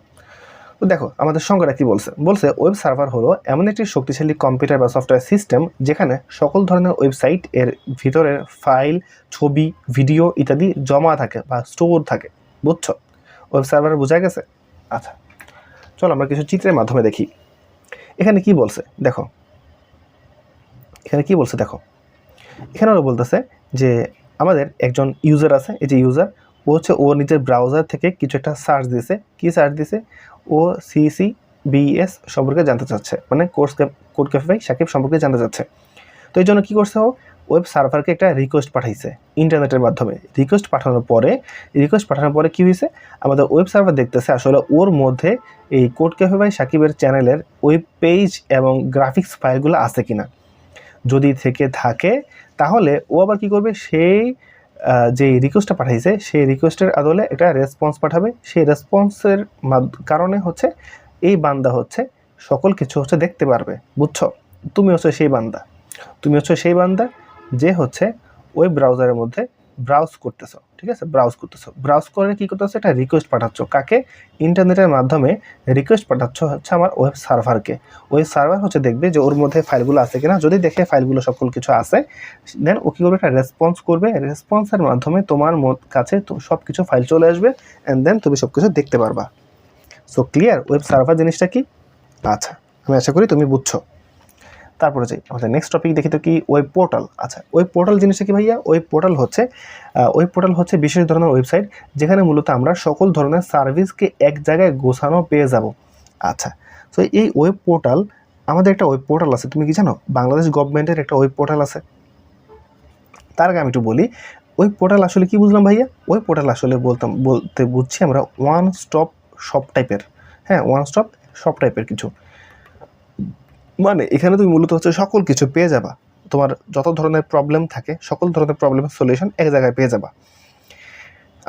তো দেখো আমাদের সংজ্ঞাটা কি বলছে, বলছে ওয়েব সার্ভার হলো এমন একটি শক্তিশালী কম্পিউটার বা সফটওয়্যার সিস্টেম যেখানে সকল ধরনের ওয়েবসাইট এর ভিতরের ফাইল, ছবি, ভিডিও ইত্যাদি জমা থাকে বা স্টোর থাকে, বুঝছো, ওয়েব সার্ভার বোঝা গেছে। আচ্ছা, চলো আমরা কিছু চিত্রের মাধ্যমে দেখি এখানে কি বলছে। দেখো এখানে কি বলছে, দেখো এখানে ওরা বলতেছে যে আমাদের একজন ইউজার আছে, এই যে ইউজার, ও হচ্ছে ও নিজের ব্রাউজার থেকে কিছু একটা সার্চ দিয়েছে, কি সার্চ দিয়েছে, ও CCBS সম্পর্কে জানতে চাচ্ছে, মানে কোড ক্যাফে বাই সাকিব সম্পর্কে জানতে চাচ্ছে। তো এই জন্য কী করছে, ও ওয়েব সার্ভারকে একটা রিকোয়েস্ট পাঠাইছে ইন্টারনেটের মাধ্যমে। রিকোয়েস্ট পাঠানোর পরে কী হয়েছে, আমাদের ওয়েব সার্ভার দেখতেছে আসলে ওর মধ্যে এই কোড ক্যাফে বাই সাকিবের চ্যানেলের ওয়েব পেজ এবং গ্রাফিক্স ফাইলগুলো আছে কিনা। যদি থেকে থাকে তাহলে ও আবার কী করবে, সেই যে রিকোয়েস্টটা পাঠাইছে সেই রিকোয়েস্টের আদলে একটা রেসপন্স পাঠাবে, সেই রেসপন্সের কারণে হচ্ছে এই বান্দা হচ্ছে সকল কিছু হচ্ছে দেখতে পারবে, বুঝছো। তুমি হচ্ছে সেই বান্দা যে হচ্ছে ওই ব্রাউজারের মধ্যে ব্রাউজ করতেছো, ঠিক আছে, ব্রাউজ করে কী করতেছো, একটা রিকোয়েস্ট পাঠাচ্ছ কাকে, ইন্টারনেটের মাধ্যমে রিকোয়েস্ট পাঠাচ্ছ হচ্ছে আমার ওয়েব সার্ভারকে। ওয়েব সার্ভার হচ্ছে দেখবে যে ওর মধ্যে ফাইলগুলো আছে কিনা, যদি দেখে ফাইলগুলো সকল কিছু আছে, দেন ও কী করবে, একটা রেসপন্স করবে, রেসপন্সের মাধ্যমে তোমার কাছে তো সব কিছু ফাইল চলে আসবে, অ্যান্ড দেন তুমি সব কিছু দেখতে পারবা। সো ক্লিয়ার ওয়েব সার্ভার জিনিসটা কি। আচ্ছা, আমি আশা করি তুমি বুঝছো। তারপরে যাই আমাদের নেক্সট টপিক দেখি তো কি, ওয়েব পোর্টাল। আচ্ছা, ওয়েব পোর্টাল জিনিসটা কি ভাইয়া, ওয়েব পোর্টাল হচ্ছে বিশেষ ধরনের ওয়েবসাইট যেখানে মূলত আমরা সকল ধরনের সার্ভিসকে এক জায়গায় গোছানো পেয়ে যাব। আচ্ছা, তো এই ওয়েব পোর্টাল, আমাদের একটা ওয়েব পোর্টাল আছে, তুমি কি জানো বাংলাদেশ গভর্নমেন্টের একটা ওয়েব পোর্টাল আছে। তার আগে আমি একটু বলি ওয়েব পোর্টাল আসলে কি বুঝলাম ভাইয়া। ওয়েব পোর্টাল আসলে বলতে বুঝছি আমরা ওয়ান স্টপ শপ টাইপের, হ্যাঁ, ওয়ান স্টপ শপ টাইপের কিছু, মানে এখানে তুমি মূলত হচ্ছে সকল কিছু পেয়ে যাবা, তোমার যত ধরনের প্রবলেম থাকে সকল ধরনের প্রবলেমের সলিউশন এক জায়গায় পেয়ে যাবা।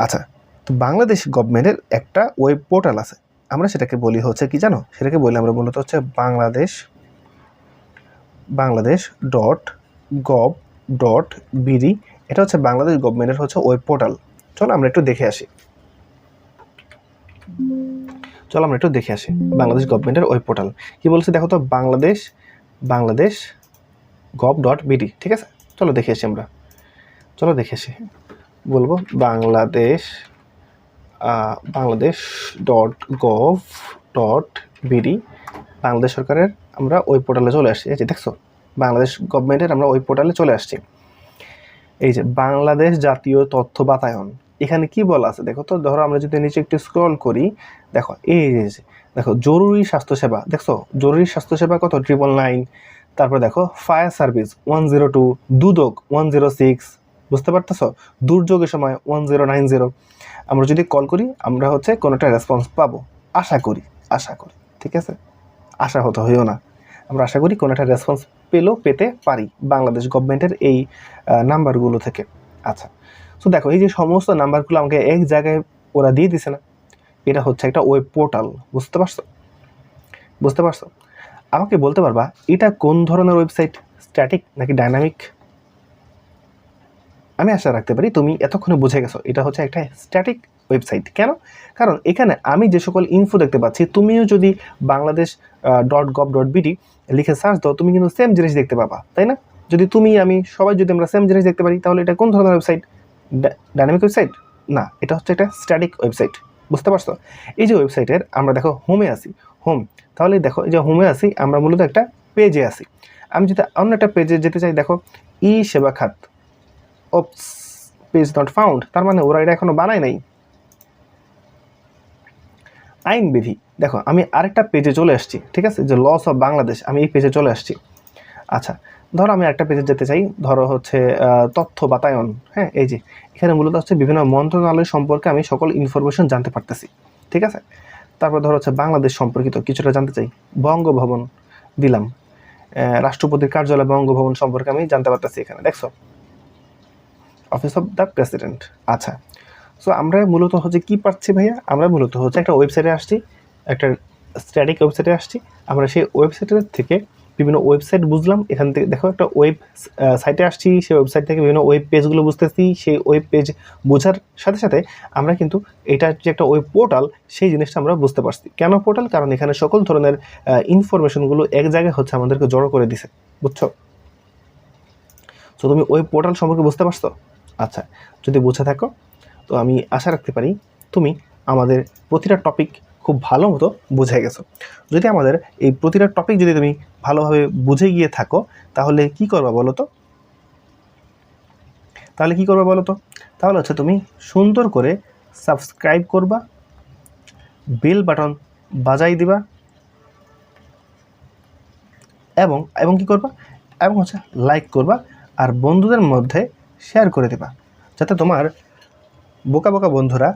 আচ্ছা, তো বাংলাদেশ গভর্নমেন্টের একটা ওয়েব পোর্টাল আছে, আমরা সেটাকে বলি হচ্ছে কি জানো, সেটাকে বলি আমরা মূলত হচ্ছে baংলাদেশ.gov.bd। এটা হচ্ছে বাংলাদেশ গভর্নমেন্টের হচ্ছে ওয়েব পোর্টাল। চলো আমরা একটু দেখে আসি বাংলাদেশ গভর্নমেন্টের ওয়েব পোর্টাল কি বলছে, দেখো তো, বাংলাদেশ gov.bd, ঠিক আছে। চলো দেখে আসি বলবো বাংলাদেশ.gov.bd, বাংলাদেশ সরকারের আমরা ওয়েব পোর্টালে চলে আসছি। এই যে দেখছো, বাংলাদেশ গভর্নমেন্টের আমরা ওয়েব পোর্টালে চলে আসছি। এই যে বাংলাদেশ জাতীয় তথ্য বাতায়ন, এখানে কি বলা আছে দেখো তো, ধরো আমরা যদি নিচে একটু স্ক্রল করি, দেখো এই যে দেখো জরুরি স্বাস্থ্যসেবা, দেখছো জরুরি স্বাস্থ্যসেবা কত 999, তারপর দেখো ফায়ার সার্ভিস 102, দুদক 106, বুঝতে পারতেছো, দুর্যোগের সময় 1090। আমরা যদি কল করি আমরা হচ্ছে কোনো একটা রেসপন্স পাবো, আশা করি, ঠিক আছে, আশা হতে হইও না, আমরা আশা করি কোনো একটা রেসপন্স পেতে পারি বাংলাদেশ গভর্নমেন্টের এই নাম্বারগুলো থেকে। আচ্ছা, তো দেখো এই যে সমস্ত নাম্বারগুলো আমাকে এক জায়গায় ওরা দিয়ে দিছে না, এটা হচ্ছে একটা ওয়েব পোর্টাল, বুঝতে পারছো। আমাকে বলতে পারবা এটা কোন ধরনের ওয়েবসাইট, স্ট্যাটিক নাকি ডাইনামিক? আমি আশা রাখতে পারি তুমি এতক্ষণে বুঝে গেছো এটা হচ্ছে একটা স্ট্যাটিক ওয়েবসাইট। কেন? কারণ এখানে আমি যে সকল ইনফো দেখতে পাচ্ছি, তুমিও যদি bangladesh.gov.bt লিখে সার্চ দাও, তুমি কিন্তু সেম জিনিস দেখতে পাবা, তাই না? যদি তুমি আমি সবাই যদি আমরা সেম জিনিস দেখতে পারি, তাহলে এটা কোন ধরনের ওয়েবসাইট? ডাইনামিক ওয়েবসাইট না, এটা হচ্ছে একটা স্ট্যাটিক ওয়েবসাইট। বুঝতে পারছো? এই যে ওয়েবসাইটের আমরা দেখো হোমে আসি, হোম, তাহলে দেখো এই যে হোমে আসি, আমরা মূলত একটা পেজে আসি। আমি যদি অন্য একটা পেজে যেতে চাই, দেখো ই সেবা খাত, ওপস, পেজ নট ফাউন্ড, তার মানে ওরা এটা এখনো বানায় নাই। আইনবিধি, দেখো আমি আরেকটা পেজে চলে আসছি, ঠিক আছে, যে লস অফ বাংলাদেশ, আমি এই পেজে চলে আসছি। আচ্ছা, ধরো আমি একটা পেজে যেতে চাই, ধরো হচ্ছে তথ্য বাতায়ন, হ্যাঁ, এই যে এখানে মূলত হচ্ছে বিভিন্ন মন্ত্রণালয় সম্পর্কে আমি সকল ইনফরমেশন জানতে পারতেছি, ঠিক আছে। তারপর ধরো হচ্ছে বাংলাদেশ সম্পর্কিত কিছুটা জানতে চাই, বঙ্গভবন দিলাম, রাষ্ট্রপতির কার্যালয় বঙ্গভবন সম্পর্কে আমি জানতে পারতেছি, এখানে দেখছো অফিস অফ দ্য প্রেসিডেন্ট। আচ্ছা, সো আমরা মূলত হচ্ছে কি পাচ্ছি ভাইয়া, আমরা মূলত হচ্ছে একটা ওয়েবসাইটে আসছি, একটা স্ট্যাটিক ওয়েবসাইটে আসছি, আমরা সেই ওয়েবসাইটের থেকে বিভিন্ন ওয়েবসাইট বুঝলাম, এখান থেকে দেখো একটা ওয়েব সাইটে আসছি, সেই ওয়েবসাইট থেকে বিভিন্ন ওয়েব পেজগুলো বুঝতেছি, সেই ওয়েব পেজ বোঝার সাথে সাথে আমরা কিন্তু এটা যে একটা ওয়েব পোর্টাল, সেই জিনিসটা আমরা বুঝতে পারছি। কেন পোর্টাল? কারণ এখানে সকল ধরনের ইনফরমেশনগুলো এক জায়গায় হচ্ছে আমাদেরকে জড়ো করে দিছে, বুঝছো? সো তুমি ওয়েব পোর্টাল সম্পর্কে বুঝতে পারছো? আচ্ছা, যদি বুঝে থাকো তো আমি আশা রাখতে পারি তুমি আমাদের প্রতিটা টপিক খুব ভালো মতো বুঝে গেছো। যদি আমাদের এই প্রতিটা টপিক যদি তুমি ভালোভাবে বুঝে গিয়ে থাকো, তাহলে কি করবা বলো তো? তাহলে হচ্ছে তুমি সুন্দর করে সাবস্ক্রাইব করবা, বেল বাটন বাজাই দিবা, এবং কি করবা, এবং হচ্ছে লাইক করবা, আর বন্ধুদের মধ্যে শেয়ার করে দেবা, যাতে তোমার বোকা বোকা বন্ধুরা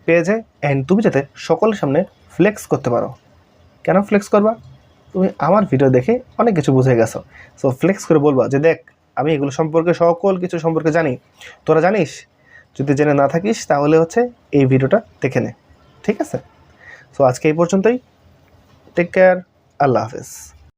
পেয়ে যায়, অ্যান্ড তুমি যাতে সকলের সামনে ফ্লেক্স করতে পারো। কেন ফ্লেক্স করবা? তুমি আমার ভিডিও দেখে অনেক কিছু বুঝে গেছো, সো ফ্লেক্স করে বলবা যে দেখ, আমি এগুলো সম্পর্কে সকল কিছু সম্পর্কে জানি, তোরা জানিস? যদি জেনে না থাকিস তাহলে হচ্ছে এই ভিডিওটা দেখে নে, ঠিক আছে? সো আজকে এই পর্যন্তই, টেক কেয়ার, আল্লাহ হাফেজ।